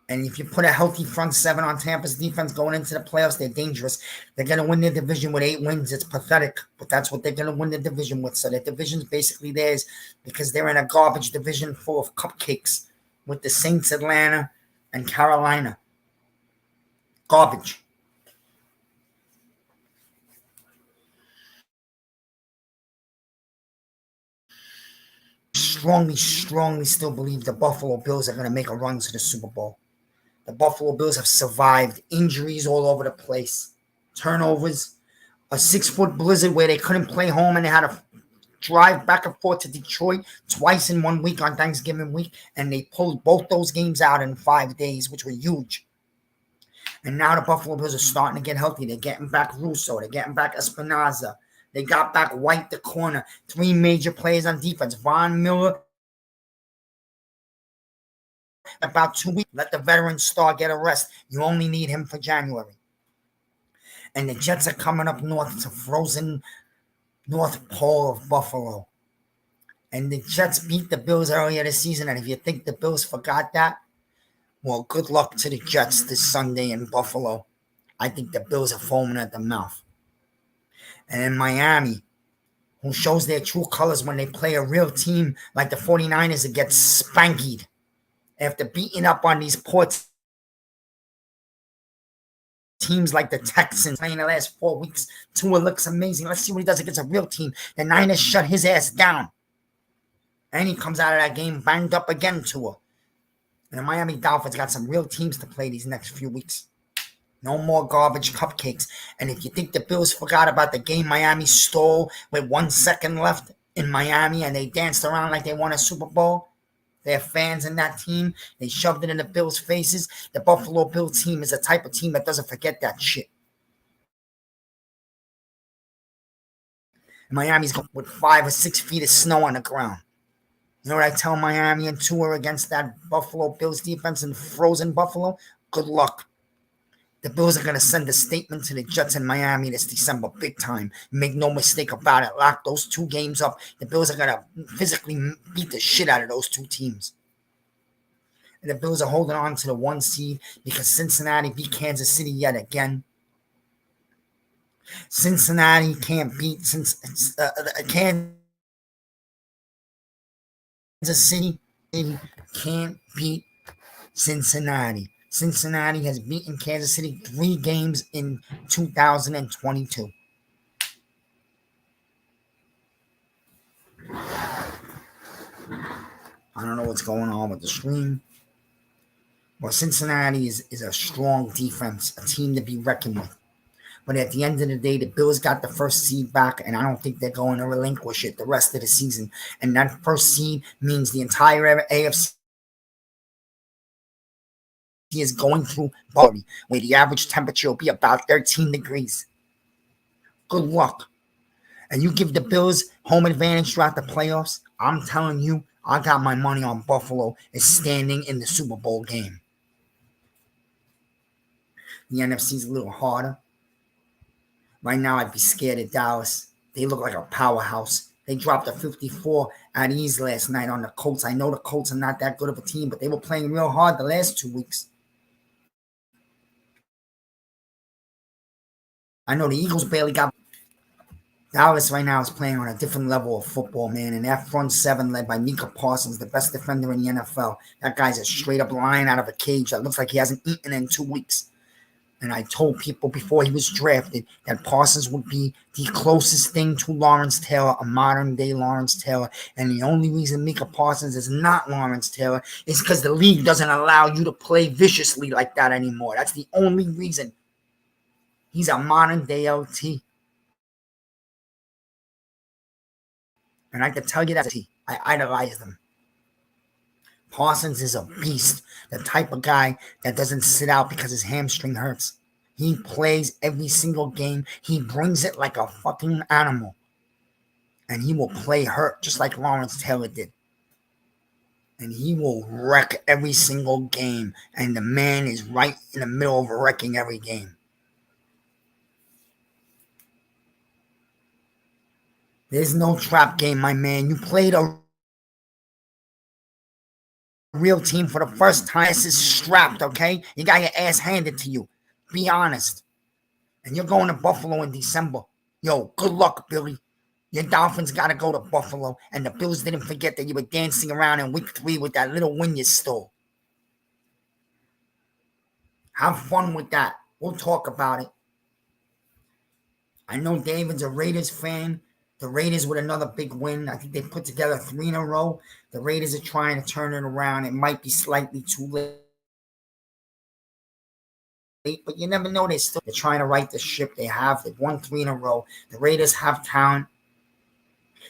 And if you put a healthy front seven on Tampa's defense going into the playoffs, they're dangerous. They're going to win their division with 8 wins. It's pathetic, but that's what they're going to win the division with. So their division's basically theirs because they're in a garbage division full of cupcakes with the Saints, Atlanta, and Carolina. Garbage. Strongly still believe the Buffalo Bills are going to make a run to the Super Bowl. The Buffalo Bills have survived injuries all over the place, turnovers, a 6-foot blizzard where they couldn't play home and they had to drive back and forth to Detroit twice in 1 week on Thanksgiving week, and they pulled both those games out in 5 days, which were huge. And now the Buffalo Bills are starting to get healthy. They're getting back Russo. They're getting back Espinoza. They got back White, the corner. 3 major players on defense. Von Miller, about 2 weeks. Let the veteran star get a rest. You only need him for January. And the Jets are coming up north to frozen North Pole of Buffalo. And the Jets beat the Bills earlier this season. And if you think the Bills forgot that, well, good luck to the Jets this Sunday in Buffalo. I think the Bills are foaming at the mouth. And in Miami, who shows their true colors when they play a real team like the 49ers that gets spankied after beating up on these poor teams like the Texans playing the last 4 weeks. Tua looks amazing. Let's see what he does against a real team. The Niners shut his ass down. And he comes out of that game banged up again, Tua. And the Miami Dolphins got some real teams to play these next few weeks. No more garbage cupcakes. And if you think the Bills forgot about the game Miami stole with 1 second left in Miami and they danced around like they won a Super Bowl, their fans in that team, they shoved it in the Bills' faces. The Buffalo Bills team is a type of team that doesn't forget that shit. Miami's going with 5 or 6 feet of snow on the ground. You know what I tell Miami and Tua against that Buffalo Bills defense in frozen Buffalo? Good luck. The Bills are going to send a statement to the Jets in Miami this December, big time. Make no mistake about it. Lock those 2 games up. The Bills are going to physically beat the shit out of those 2 teams. And the Bills are holding on to the 1 seed because Cincinnati beat Kansas City yet again. Cincinnati can't beat Kansas City can't beat Cincinnati. Cincinnati has beaten Kansas City 3 games in 2022. I don't know what's going on with the stream. Well, Cincinnati is a strong defense, a team to be reckoned with. But at the end of the day, the Bills got the first seed back, and I don't think they're going to relinquish it the rest of the season. And that first seed means the entire AFC is going through Barbie, where the average temperature will be about 13 degrees. Good luck. And you give the Bills home advantage throughout the playoffs, I'm telling you, I got my money on Buffalo is standing in the Super Bowl game. The NFC's a little harder. Right now, I'd be scared of Dallas. They look like a powerhouse. They dropped a 54 at ease last night on the Colts. I know the Colts are not that good of a team, but they were playing real hard the last 2 weeks. I know the Eagles barely got. Dallas right now is playing on a different level of football, man. And that front 7 led by Micah Parsons, the best defender in the NFL. That guy's a straight-up lion out of a cage that looks like he hasn't eaten in 2 weeks. And I told people before he was drafted that Parsons would be the closest thing to Lawrence Taylor, a modern-day Lawrence Taylor. And the only reason Micah Parsons is not Lawrence Taylor is because the league doesn't allow you to play viciously like that anymore. That's the only reason. He's a modern-day LT. And I can tell you that I idolize them. Parsons is a beast. The type of guy that doesn't sit out because his hamstring hurts. He plays every single game. He brings it like a fucking animal. And he will play hurt just like Lawrence Taylor did. And he will wreck every single game. And the man is right in the middle of wrecking every game. There's no trap game, my man. You played a real team for the first time. This is strapped, okay? You got your ass handed to you. Be honest. And you're going to Buffalo in December. Yo, good luck, Billy. Your Dolphins got to go to Buffalo. And the Bills didn't forget that you were dancing around in week 3 with that little win you stole. Have fun with that. We'll talk about it. I know David's a Raiders fan. The Raiders with another big win. I think they put together 3 in a row. The Raiders are trying to turn it around. It might be slightly too late, but you never know. They're trying to right the ship. They've won 3 in a row. The Raiders have talent.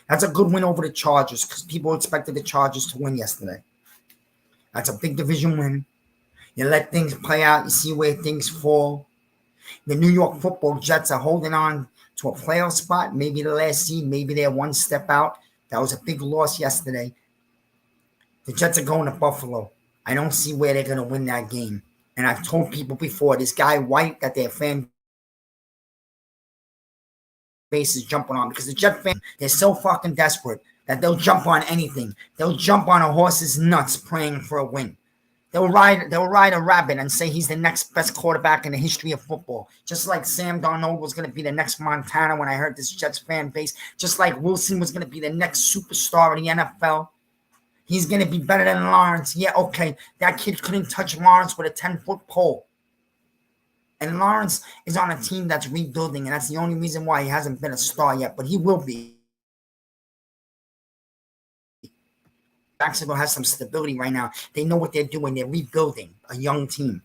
That's a good win over the Chargers because people expected the Chargers to win yesterday. That's a big division win. You let things play out. You see where things fall. The New York Football Jets are holding on to a playoff spot, maybe the last seed, maybe they're one step out. That was a big loss yesterday. The Jets are going to Buffalo. I don't see where they're going to win that game. And I've told people before, this guy White that their fan base is jumping on because the Jet fans, they're so fucking desperate that they'll jump on anything. They'll jump on a horse's nuts praying for a win. They'll ride a rabbit and say he's the next best quarterback in the history of football. Just like Sam Darnold was going to be the next Montana when I heard this Jets fan base. Just like Wilson was going to be the next superstar in the NFL. He's going to be better than Lawrence. Yeah, okay. That kid couldn't touch Lawrence with a 10-foot pole. And Lawrence is on a team that's rebuilding, and that's the only reason why he hasn't been a star yet. But he will be. Jacksonville has some stability right now. They know what they're doing. They're rebuilding a young team.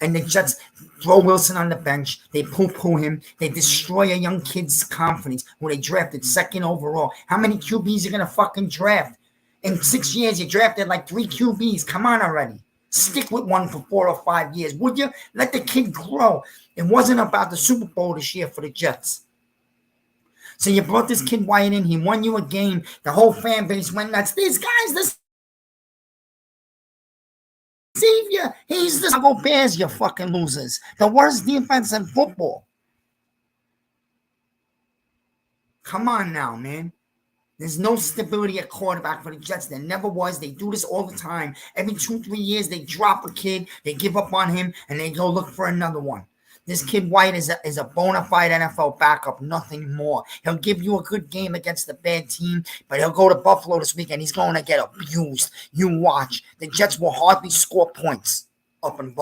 And the Jets throw Wilson on the bench. They poo-poo him. They destroy a young kid's confidence who they drafted 2nd overall. How many QBs are going to fucking draft? In 6 years, you drafted like 3 QBs. Come on already. Stick with one for 4 or 5 years, would you? Let the kid grow. It wasn't about the Super Bowl this year for the Jets. So you brought this kid Wyatt in. He won you a game. The whole fan base went nuts. This guy's the savior. He's the Chicago Bears, you fucking losers. The worst defense in football. Come on now, man. There's no stability at quarterback for the Jets. There never was. They do this all the time. Every 2-3 years, they drop a kid. They give up on him, and they go look for another one. This kid White is a bona fide NFL backup, nothing more. He'll give you a good game against a bad team, but he'll go to Buffalo this weekend. He's going to get abused. You watch. The Jets will hardly score points up in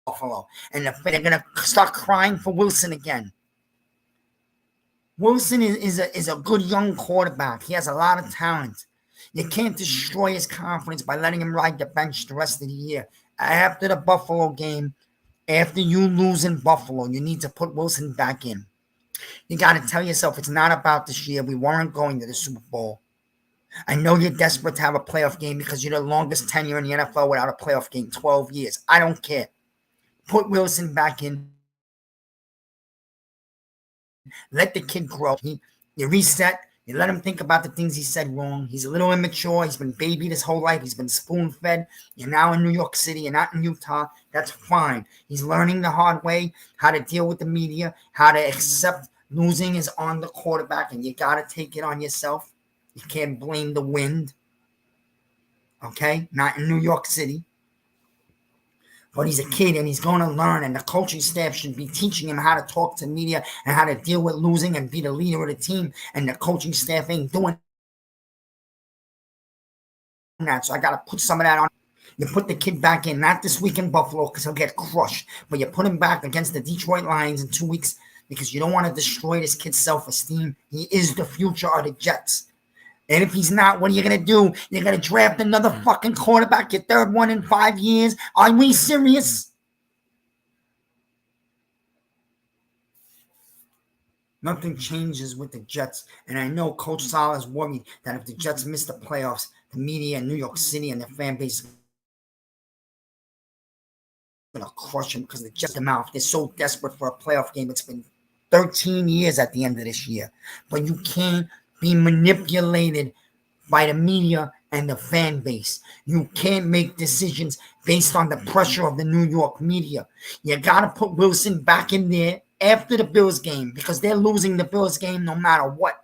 Buffalo. And they're going to start crying for Wilson again. Wilson is a good young quarterback. He has a lot of talent. You can't destroy his confidence by letting him ride the bench the rest of the year. After the Buffalo game, after you lose in Buffalo, you need to put Wilson back in. You got to tell yourself it's not about this year. We weren't going to the Super Bowl. I know you're desperate to have a playoff game because you're the longest tenure in the NFL without a playoff game, 12 years. I don't care. Put Wilson back in. Let the kid grow. You reset. You let him think about the things he said wrong. He's a little immature. He's been babied his whole life. He's been spoon-fed. You're now in New York City. You're not in Utah. That's fine. He's learning the hard way, how to deal with the media, how to accept losing is on the quarterback, and you got to take it on yourself. You can't blame the wind. Okay? Not in New York City. But he's a kid and he's going to learn, and the coaching staff should be teaching him how to talk to media and how to deal with losing and be the leader of the team, and the coaching staff ain't doing that. So I got to put some of that on. You put the kid back in, not this week in Buffalo because he'll get crushed, but you put him back against the Detroit Lions in 2 weeks because you don't want to destroy this kid's self-esteem. He is the future of the Jets. And if he's not, what are you going to do? You're going to draft another fucking quarterback, your 3rd one in 5 years? Are we serious? Nothing changes with the Jets. And I know Coach Sal is worried that if the Jets miss the playoffs, the media in New York City and the fan base is going to crush them because the Jets them out. They're so desperate for a playoff game. It's been 13 years at the end of this year. But you can't be manipulated by the media and the fan base. You can't make decisions based on the pressure of the New York media. You got to put Wilson back in there after the Bills game because they're losing the Bills game no matter what.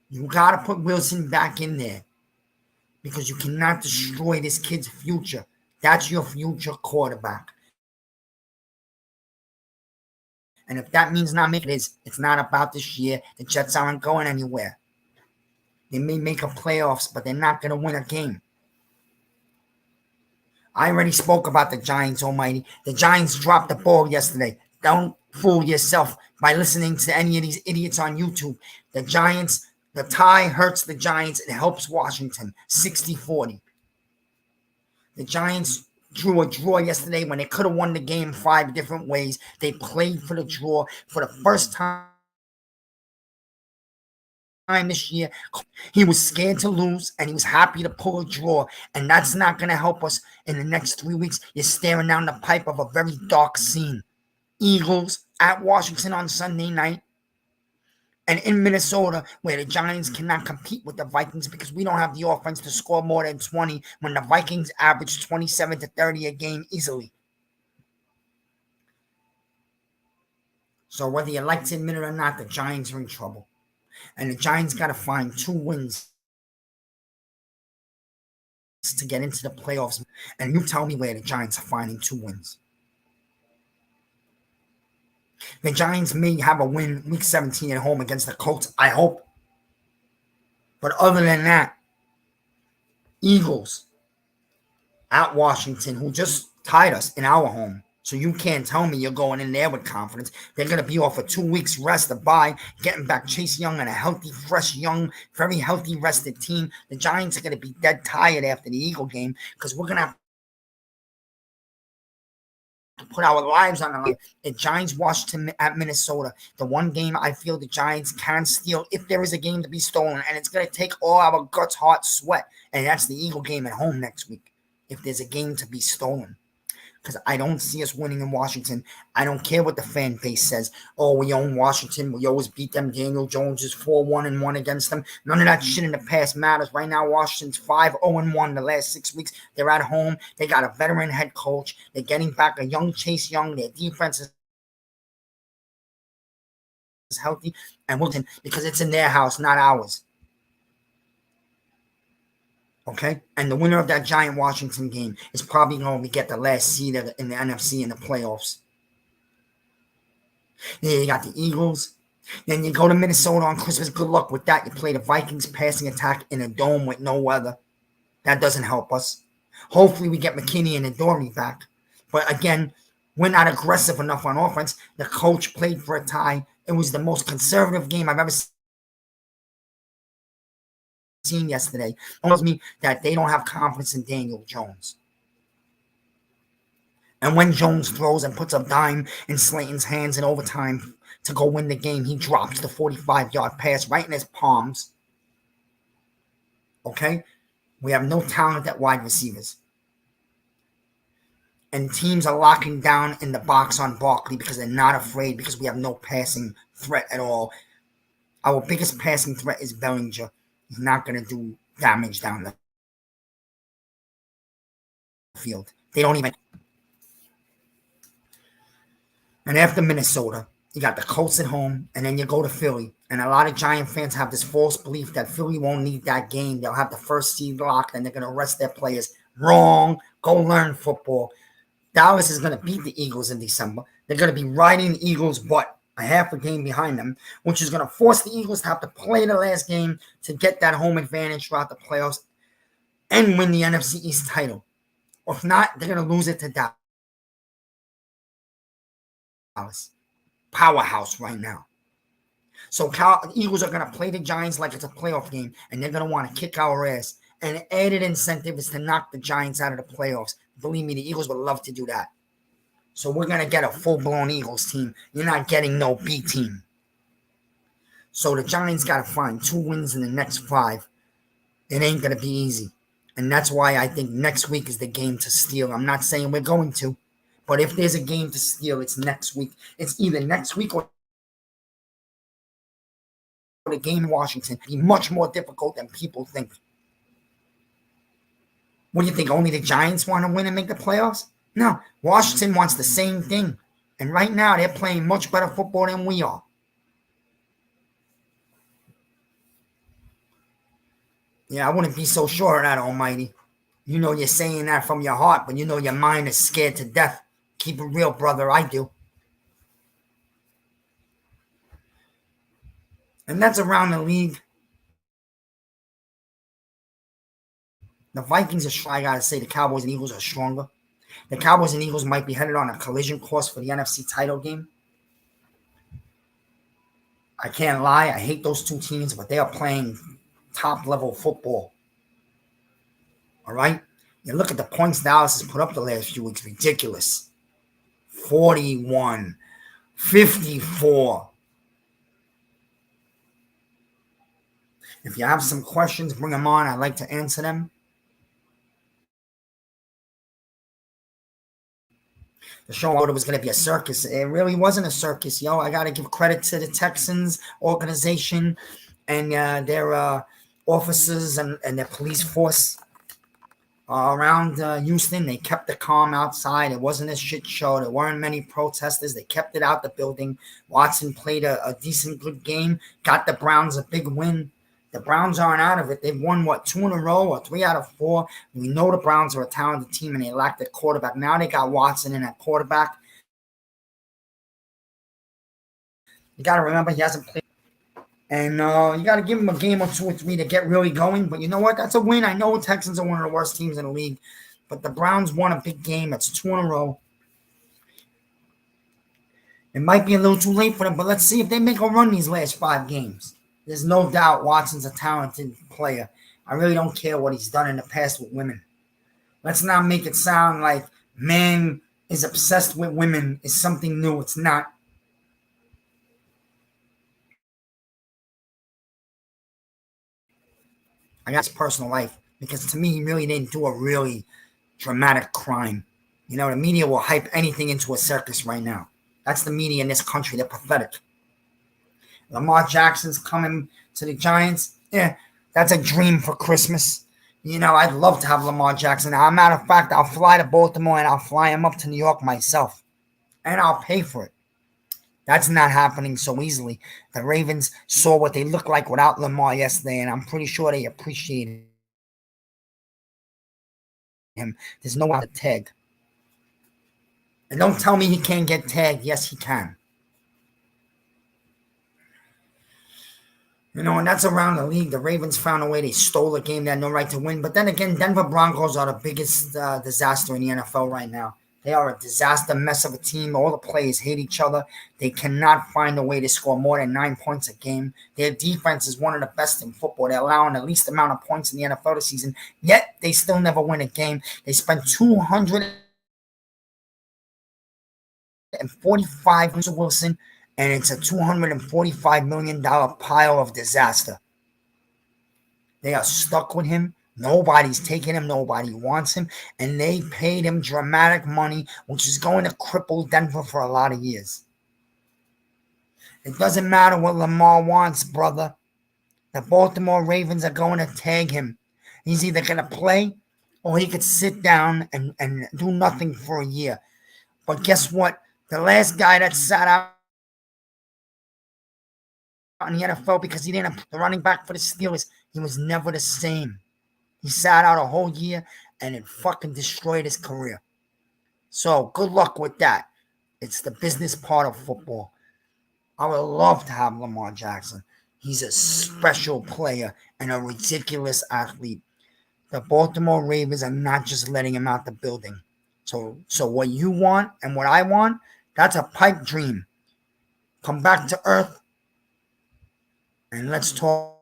You got to put Wilson back in there because you cannot destroy this kid's future. That's your future quarterback. And if that means not making it, it's not about this year. The Jets aren't going anywhere. They may make a playoffs, but they're not going to win a game. I already spoke about the Giants, almighty. The Giants dropped the ball yesterday. Don't fool yourself by listening to any of these idiots on YouTube. The Giants, the tie hurts the Giants. It helps Washington, 60-40. The Giants drew a draw yesterday when they could have won the game 5 different ways. They played for the draw for the first time this year. He was scared to lose and he was happy to pull a draw, and that's not going to help us in the next 3 weeks. You're staring down the pipe of a very dark scene. Eagles at Washington on Sunday night, and in Minnesota, where the Giants cannot compete with the Vikings because we don't have the offense to score more than 20 when the Vikings average 27 to 30 a game easily. So whether you like to admit it or not, the Giants are in trouble. And the Giants got to find 2 wins to get into the playoffs. And you tell me where the Giants are finding 2 wins. The Giants may have a win week 17 at home against the Colts, I hope. But other than that, Eagles at Washington, who just tied us in our home. So you can't tell me you're going in there with confidence. They're going to be off for 2 weeks rest, a bye, getting back Chase Young and a healthy, fresh, young, very healthy, rested team. The Giants are going to be dead tired after the Eagle game because we're going to have to put our lives on the line. The Giants, Washington at Minnesota. The one game I feel the Giants can steal if there is a game to be stolen, and it's going to take all our guts, heart, sweat, and that's the Eagle game at home next week if there's a game to be stolen. Because I don't see us winning in Washington. I don't care what the fan base says. Oh, we own Washington. We always beat them. Daniel Jones is 4-1-1 against them. None of that shit in the past matters. Right now, Washington's 5-0-1 the last 6 weeks. They're at home. They got a veteran head coach. They're getting back a young Chase Young. Their defense is healthy. And Wilton, because it's in their house, not ours. Okay, and the winner of that Giant Washington game is probably going to get the last seed in the NFC in the playoffs. Then you got the Eagles. Then you go to Minnesota on Christmas. Good luck with that. You play the Vikings passing attack in a dome with no weather. That doesn't help us. Hopefully we get McKinney and Adoree back. But again, we're not aggressive enough on offense. The coach played for a tie. It was the most conservative game I've ever seen yesterday. Tells me that they don't have confidence in Daniel Jones. And when Jones throws and puts a dime in Slayton's hands in overtime to go win the game, he drops the 45-yard pass right in his palms. Okay? We have no talent at wide receivers. And teams are locking down in the box on Barkley because they're not afraid because we have no passing threat at all. Our biggest passing threat is Bellinger. He's not going to do damage down the field. They don't even. And after Minnesota, you got the Colts at home, and then you go to Philly. And a lot of Giant fans have this false belief that Philly won't need that game. They'll have the first seed locked, and they're going to rest their players. Wrong. Go learn football. Dallas is going to beat the Eagles in December. They're going to be riding the Eagles' butt a half a game behind them, which is going to force the Eagles to have to play the last game to get that home advantage throughout the playoffs and win the NFC East title. Or if not, they're going to lose it to Dallas. Powerhouse right now. So the Eagles are going to play the Giants like it's a playoff game, and they're going to want to kick our ass. And the added incentive is to knock the Giants out of the playoffs. Believe me, the Eagles would love to do that. So we're going to get a full-blown Eagles team. You're not getting no B team. So the Giants got to find 2 wins in the next 5. It ain't going to be easy. And that's why I think next week is the game to steal. I'm not saying we're going to. But if there's a game to steal, it's next week. It's either next week or the game in Washington. It'll be much more difficult than people think. What do you think? Only the Giants want to win and make the playoffs? No. Washington wants the same thing. And right now, they're playing much better football than we are. Yeah, I wouldn't be so sure of that, Almighty. You know you're saying that from your heart, but you know your mind is scared to death. Keep it real, brother. I do. And that's around the league. The Vikings are, I gotta say, the Cowboys and Eagles are stronger. The Cowboys and Eagles might be headed on a collision course for the NFC title game. I can't lie, I hate those 2 teams, but they are playing top-level football. All right? You look at the points Dallas has put up the last few weeks. Ridiculous. 41, 54. If you have some questions, bring them on. I'd like to answer them. The show thought it was going to be a circus. It really wasn't a circus, yo. I got to give credit to the Texans organization and their officers and their police force around Houston. They kept the calm outside. It wasn't a shit show. There weren't many protesters. They kept it out the building. Watson played a decent, good game. Got the Browns a big win. The Browns aren't out of it. They've won, 2 in a row or 3 out of 4. We know the Browns are a talented team and they lack their quarterback. Now they got Watson in at quarterback. You got to remember he hasn't played. And you got to give him a game or 2 or 3 to get really going. But you know what? That's a win. I know the Texans are one of the worst teams in the league. But the Browns won a big game. It's 2 in a row. It might be a little too late for them, but let's see if they make a run these last 5 games. There's no doubt Watson's a talented player. I really don't care what he's done in the past with women. Let's not make it sound like man is obsessed with women is something new. It's not. I got his personal life because to me, he really didn't do a really dramatic crime. You know, the media will hype anything into a circus right now. That's the media in this country. They're pathetic. Lamar Jackson's coming to the Giants. Yeah, that's a dream for Christmas. You know, I'd love to have Lamar Jackson. As a matter of fact, I'll fly to Baltimore and I'll fly him up to New York myself. And I'll pay for it. That's not happening so easily. The Ravens saw what they look like without Lamar yesterday, and I'm pretty sure they appreciated him. There's no other tag. And don't tell me he can't get tagged. Yes, he can. You know, and that's around the league. The Ravens found a way. They stole a game they had no right to win. But then again, Denver Broncos are the biggest disaster in the NFL right now. They are a disaster mess of a team. All the players hate each other. They cannot find a way to score more than 9 points a game. Their defense is one of the best in football. They're allowing the least amount of points in the NFL this season. Yet, they still never win a game. They spent $245 million on Wilson, and it's a $245 million pile of disaster. They are stuck with him. Nobody's taking him. Nobody wants him. And they paid him dramatic money, which is going to cripple Denver for a lot of years. It doesn't matter what Lamar wants, brother. The Baltimore Ravens are going to tag him. He's either going to play or he could sit down and do nothing for a year. But guess what? The last guy that sat out in the NFL because he didn't have the running back for the Steelers, he was never the same. He sat out a whole year, and it fucking destroyed his career. So, good luck with that. It's the business part of football. I would love to have Lamar Jackson. He's a special player and a ridiculous athlete. The Baltimore Ravens are not just letting him out the building. So what you want and what I want, that's a pipe dream. Come back to earth, and let's talk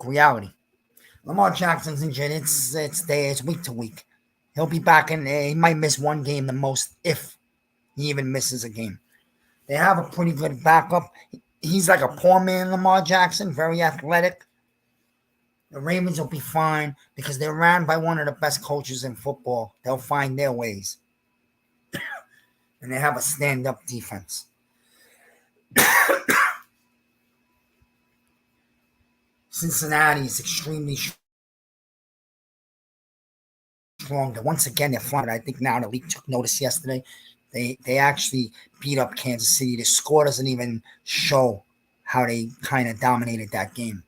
reality. Lamar Jackson's injured. It's week to week. He'll be back in there. He might miss one game the most, if he even misses a game. They have a pretty good backup. He's like a poor man, Lamar Jackson, very athletic. The Ravens will be fine because they're ran by one of the best coaches in football. They'll find their ways. And they have a stand-up defense. Cincinnati is extremely strong. Once again, they're flying. I think now the league took notice yesterday. They actually beat up Kansas City. The score doesn't even show how they kind of dominated that game.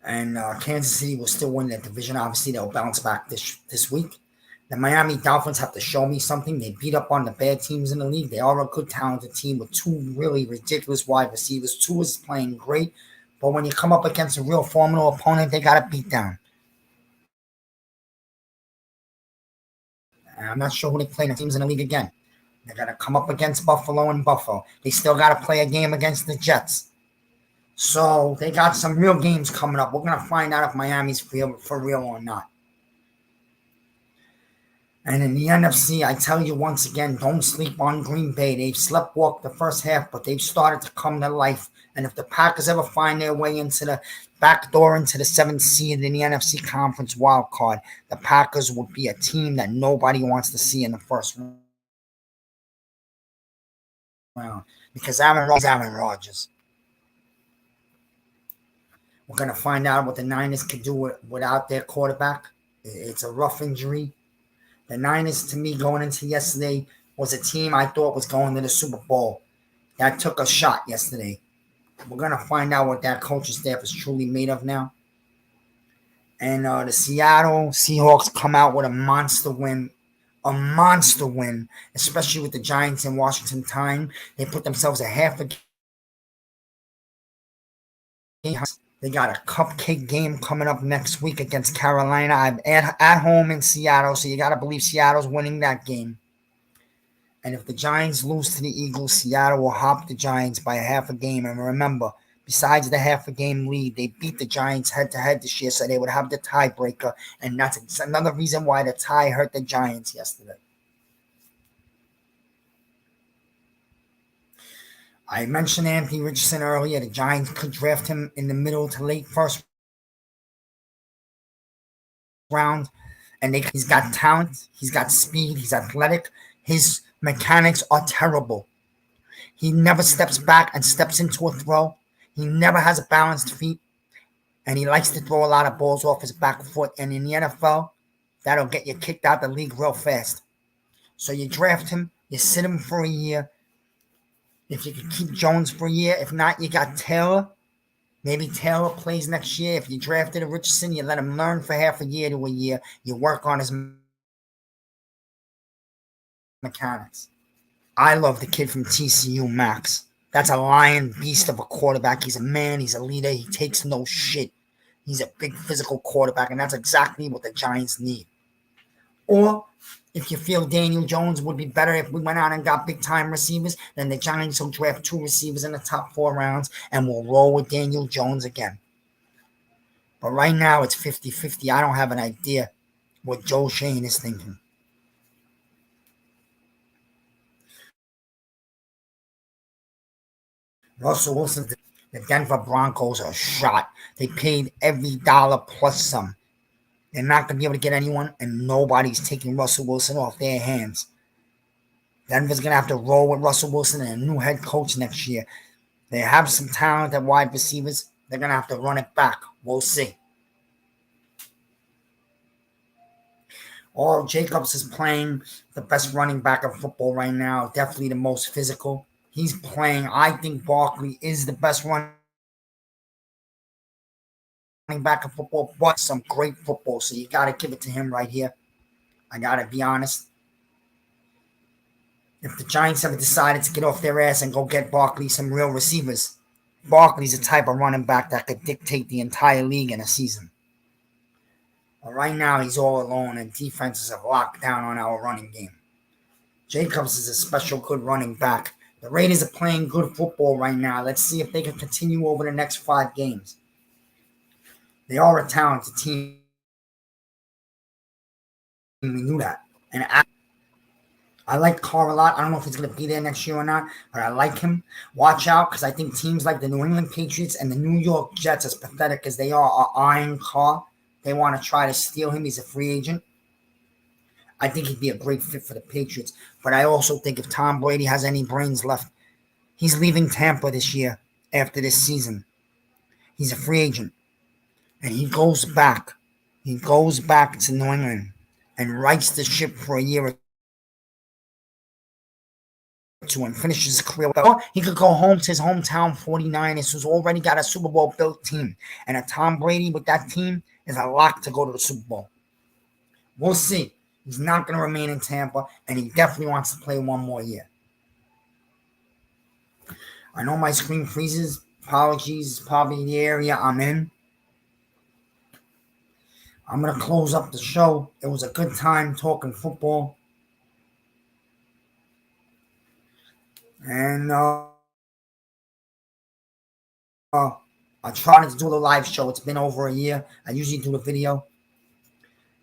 And Kansas City will still win that division. Obviously, they'll bounce back this week. The Miami Dolphins have to show me something. They beat up on the bad teams in the league. They are a good, talented team with two really ridiculous wide receivers. Tua is playing great. But when you come up against a real formidable opponent, they got to beat down. And I'm not sure who they play the teams in the league again. They got to come up against Buffalo and Buffalo. They still got to play a game against the Jets. So they got some real games coming up. We're going to find out if Miami's for real or not. And in the NFC, I tell you once again, don't sleep on Green Bay. They've sleptwalked the first half, but they've started to come to life. And if the Packers ever find their way into the back door into the 7th seed in the NFC Conference wild card, the Packers would be a team that nobody wants to see in the first round. Because Aaron Rodgers. We're going to find out what the Niners can do without their quarterback. It's a rough injury. The Niners, to me, going into yesterday, was a team I thought was going to the Super Bowl. That took a shot yesterday. We're going to find out what that coaching staff is truly made of now. And the Seattle Seahawks come out with a monster win. A monster win, especially with the Giants in Washington time. They put themselves a half a game. They got a cupcake game coming up next week against Carolina. I'm at home in Seattle, so you got to believe Seattle's winning that game. And if the Giants lose to the Eagles, Seattle will hop the Giants by a half a game. And remember, besides the half a game lead, they beat the Giants head-to-head this year, so they would have the tiebreaker. And that's another reason why the tie hurt the Giants yesterday. I mentioned Anthony Richardson earlier. The Giants could draft him in the middle to late first round. And he's got talent. He's got speed. He's athletic. His mechanics are terrible. He never steps back and steps into a throw. He never has a balanced feet. And he likes to throw a lot of balls off his back foot. And in the NFL, that'll get you kicked out the league real fast. So you draft him. You sit him for a year. If you can keep Jones for a year. If not, you got Taylor. Maybe Taylor plays next year. If you drafted a Richardson, you let him learn for half a year to a year. You work on his mechanics. I love the kid from TCU, Max. That's a lion beast of a quarterback. He's a man. He's a leader. He takes no shit. He's a big physical quarterback, and that's exactly what the Giants need. Or if you feel Daniel Jones would be better if we went out and got big-time receivers, then the Giants will draft 2 receivers in the top 4 rounds, and we'll roll with Daniel Jones again. But right now, it's 50-50. I don't have an idea what Joe Schoen is thinking. Russell Wilson, the Denver Broncos are shot. They paid every dollar plus some. They're not going to be able to get anyone, and nobody's taking Russell Wilson off their hands. Denver's going to have to roll with Russell Wilson and a new head coach next year. They have some talent at wide receivers. They're going to have to run it back. We'll see. Oral Jacobs is playing the best running back of football right now. Definitely the most physical. He's playing. I think Barkley is the best running back of football, but some great football. So you got to give it to him right here. I got to be honest. If the Giants ever decided to get off their ass and go get Barkley some real receivers, Barkley's the type of running back that could dictate the entire league in a season. But right now, he's all alone, and defenses have locked down on our running game. Jacobs is a special good running back. The Raiders are playing good football right now. Let's see if they can continue over the next 5 games. They are a talented team. We knew that. And I like Carr a lot. I don't know if he's going to be there next year or not, but I like him. Watch out, because I think teams like the New England Patriots and the New York Jets, as pathetic as they are eyeing Carr. They want to try to steal him. He's a free agent. I think he'd be a great fit for the Patriots. But I also think if Tom Brady has any brains left, he's leaving Tampa this year after this season. He's a free agent. And he goes back. He goes back to New England and rights the ship for a year or two and finishes his career. Or he could go home to his hometown 49ers, who's already got a Super Bowl built team. And a Tom Brady with that team is a lock to go to the Super Bowl. We'll see. He's not going to remain in Tampa, and he definitely wants to play one more year. I know my screen freezes. Apologies, probably the area I'm in. I'm going to close up the show. It was a good time talking football. And I tried to do the live show. It's been over a year. I usually do the video.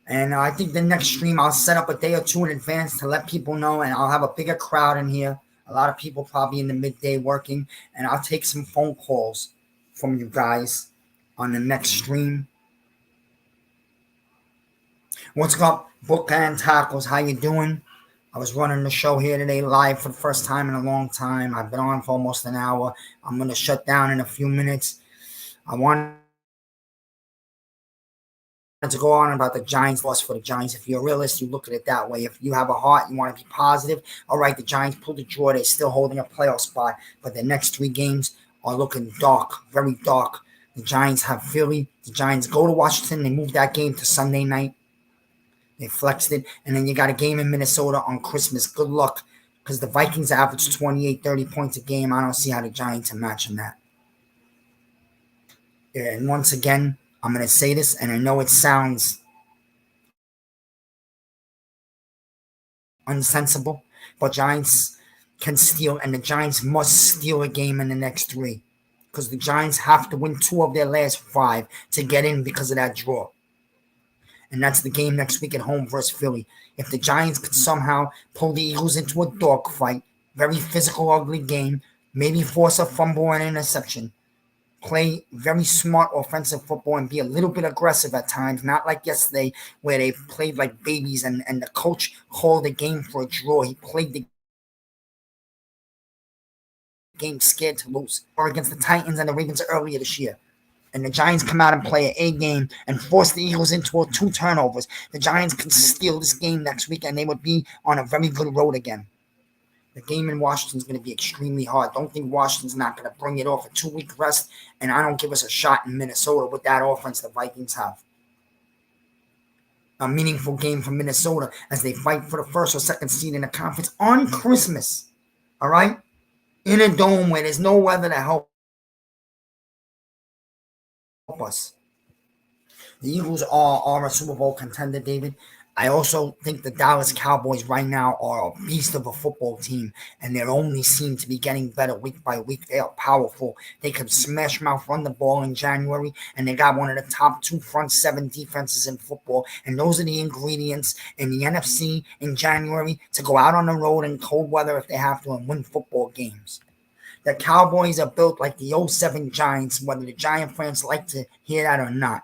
And I think the next stream I'll set up a day or two in advance to let people know, and I'll have a bigger crowd in here. A lot of people probably in the midday working, and I'll take some phone calls from you guys on the next stream. What's up, Bookend Tacos? How you doing? I was running the show here today live for the first time in a long time. I've been on for almost an hour. I'm going to shut down in a few minutes. I wanted to go on about the Giants loss for the Giants. If you're a realist, you look at it that way. If you have a heart, you want to be positive. All right, the Giants pulled the draw. They're still holding a playoff spot, but the next 3 games are looking dark, very dark. The Giants have Philly. The Giants go to Washington. They moved that game to Sunday night. They flexed it. And then you got a game in Minnesota on Christmas. Good luck, because the Vikings average 28, 30 points a game. I don't see how the Giants are matching that. And once again, I'm going to say this, and I know it sounds unsensible, but Giants can steal, and the Giants must steal a game in the next 3, because the Giants have to win 2 of their last 5 to get in because of that draw. And that's the game next week at home versus Philly. If the Giants could somehow pull the Eagles into a dogfight, very physical, ugly game, maybe force a fumble and interception, play very smart offensive football and be a little bit aggressive at times, not like yesterday where they played like babies and the coach called the game for a draw. He played the game scared to lose. Or against the Titans and the Ravens earlier this year. And the Giants come out and play an A game and force the Eagles into 2 turnovers. The Giants can steal this game next week, and they would be on a very good road again. The game in Washington is going to be extremely hard. Don't think Washington's not going to bring it off a 2-week rest, and I don't give us a shot in Minnesota with that offense the Vikings have. A meaningful game for Minnesota as they fight for the 1st or 2nd seed in the conference on Christmas. All right? In a dome where there's no weather to help us. The Eagles are a Super Bowl contender, David. I also think the Dallas Cowboys right now are a beast of a football team, and they only seem to be getting better week by week. They are powerful. They can smash mouth run the ball in January, and they got one of the top 2 front 7 defenses in football. And those are the ingredients in the NFC in January to go out on the road in cold weather if they have to and win football games. The Cowboys are built like the 07 Giants, whether the Giant fans like to hear that or not.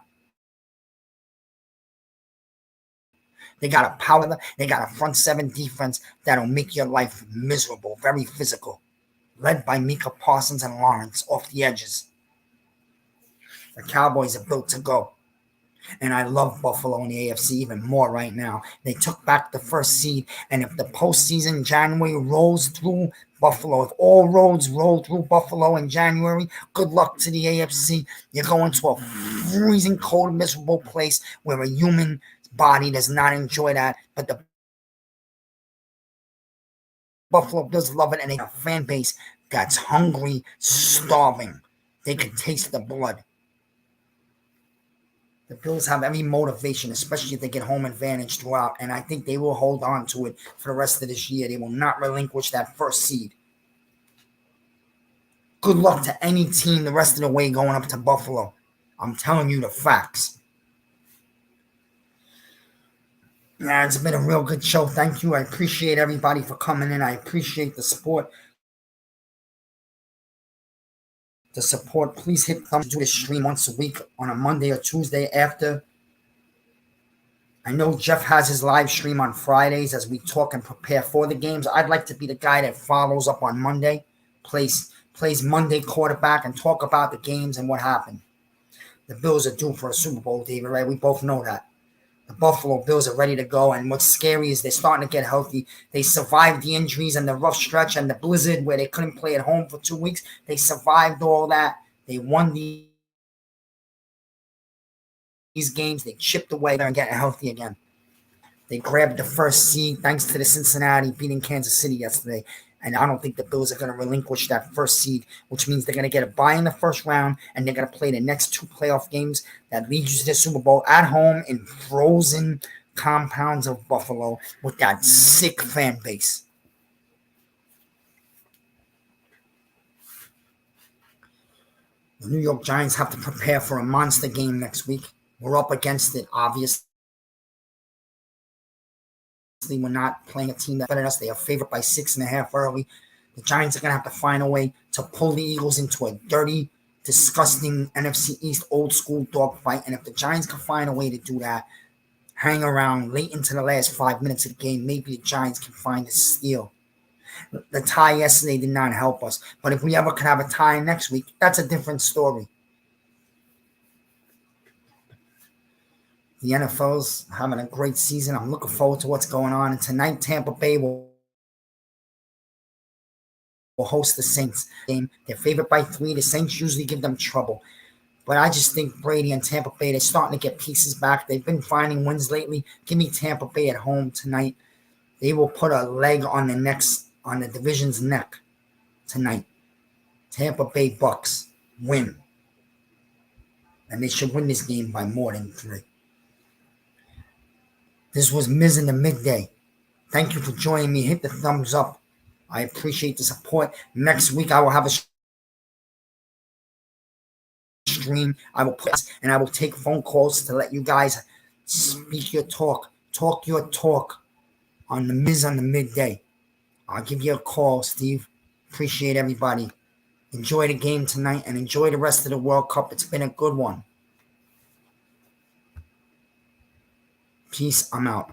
They got a power, they got a front 7 defense that'll make your life miserable, very physical. Led by Micah Parsons and Lawrence off the edges. The Cowboys are built to go. And I love Buffalo in the AFC even more right now. They took back the 1st seed, and if the postseason January rolls through Buffalo, if all roads roll through Buffalo in January, good luck to the AFC. You're going to a freezing cold, miserable place where a human body does not enjoy that, but the Buffalo Bills love it, and they have a fan base that's hungry, starving. They can taste the blood. The Bills have every motivation, especially if they get home advantage throughout, and I think they will hold on to it for the rest of this year. They will not relinquish that 1st seed. Good luck to any team the rest of the way going up to Buffalo. I'm telling you the facts. Yeah, it's been a real good show. Thank you. I appreciate everybody for coming in. I appreciate the support. Please hit thumbs. Do this stream once a week on a Monday or Tuesday after. I know Jeff has his live stream on Fridays as we talk and prepare for the games. I'd like to be the guy that follows up on Monday, plays Monday quarterback, and talk about the games and what happened. The Bills are due for a Super Bowl, David, right? We both know that. The Buffalo Bills are ready to go, and what's scary is they're starting to get healthy. They survived the injuries and the rough stretch and the blizzard where they couldn't play at home for 2 weeks. They survived all that. They won these games. They chipped away there and getting healthy again. They grabbed the first seed thanks to the Cincinnati beating Kansas City yesterday. And I don't think the Bills are going to relinquish that first seed, which means they're going to get a bye in the first round, and they're going to play the next two playoff games that lead you to the Super Bowl at home in frozen compounds of Buffalo with that sick fan base. The New York Giants have to prepare for a monster game next week. We're up against it, obviously. We're not playing a team that's better than us. They are favored by 6.5 early. The Giants are going to have to find a way to pull the Eagles into a dirty, disgusting NFC East old school dogfight. And if the Giants can find a way to do that, hang around late into the last 5 minutes of the game, maybe the Giants can find a steal. The tie yesterday did not help us. But if we ever could have a tie next week, that's a different story. The NFL's having a great season. I'm looking forward to what's going on. And tonight, Tampa Bay will host the Saints game. They're favored by 3. The Saints usually give them trouble. But I just think Brady and Tampa Bay, they're starting to get pieces back. They've been finding wins lately. Give me Tampa Bay at home tonight. They will put a leg on the division's neck tonight. Tampa Bay Bucks win. And they should win this game by more than 3. This was Miz in the Midday. Thank you for joining me. Hit the thumbs up. I appreciate the support. Next week I will have a stream. I will take phone calls to let you guys speak your talk your talk on the Miz on the Midday. I'll give you a call, Steve. Appreciate everybody. Enjoy the game tonight and enjoy the rest of the World Cup. It's been a good one. Peace. I'm out.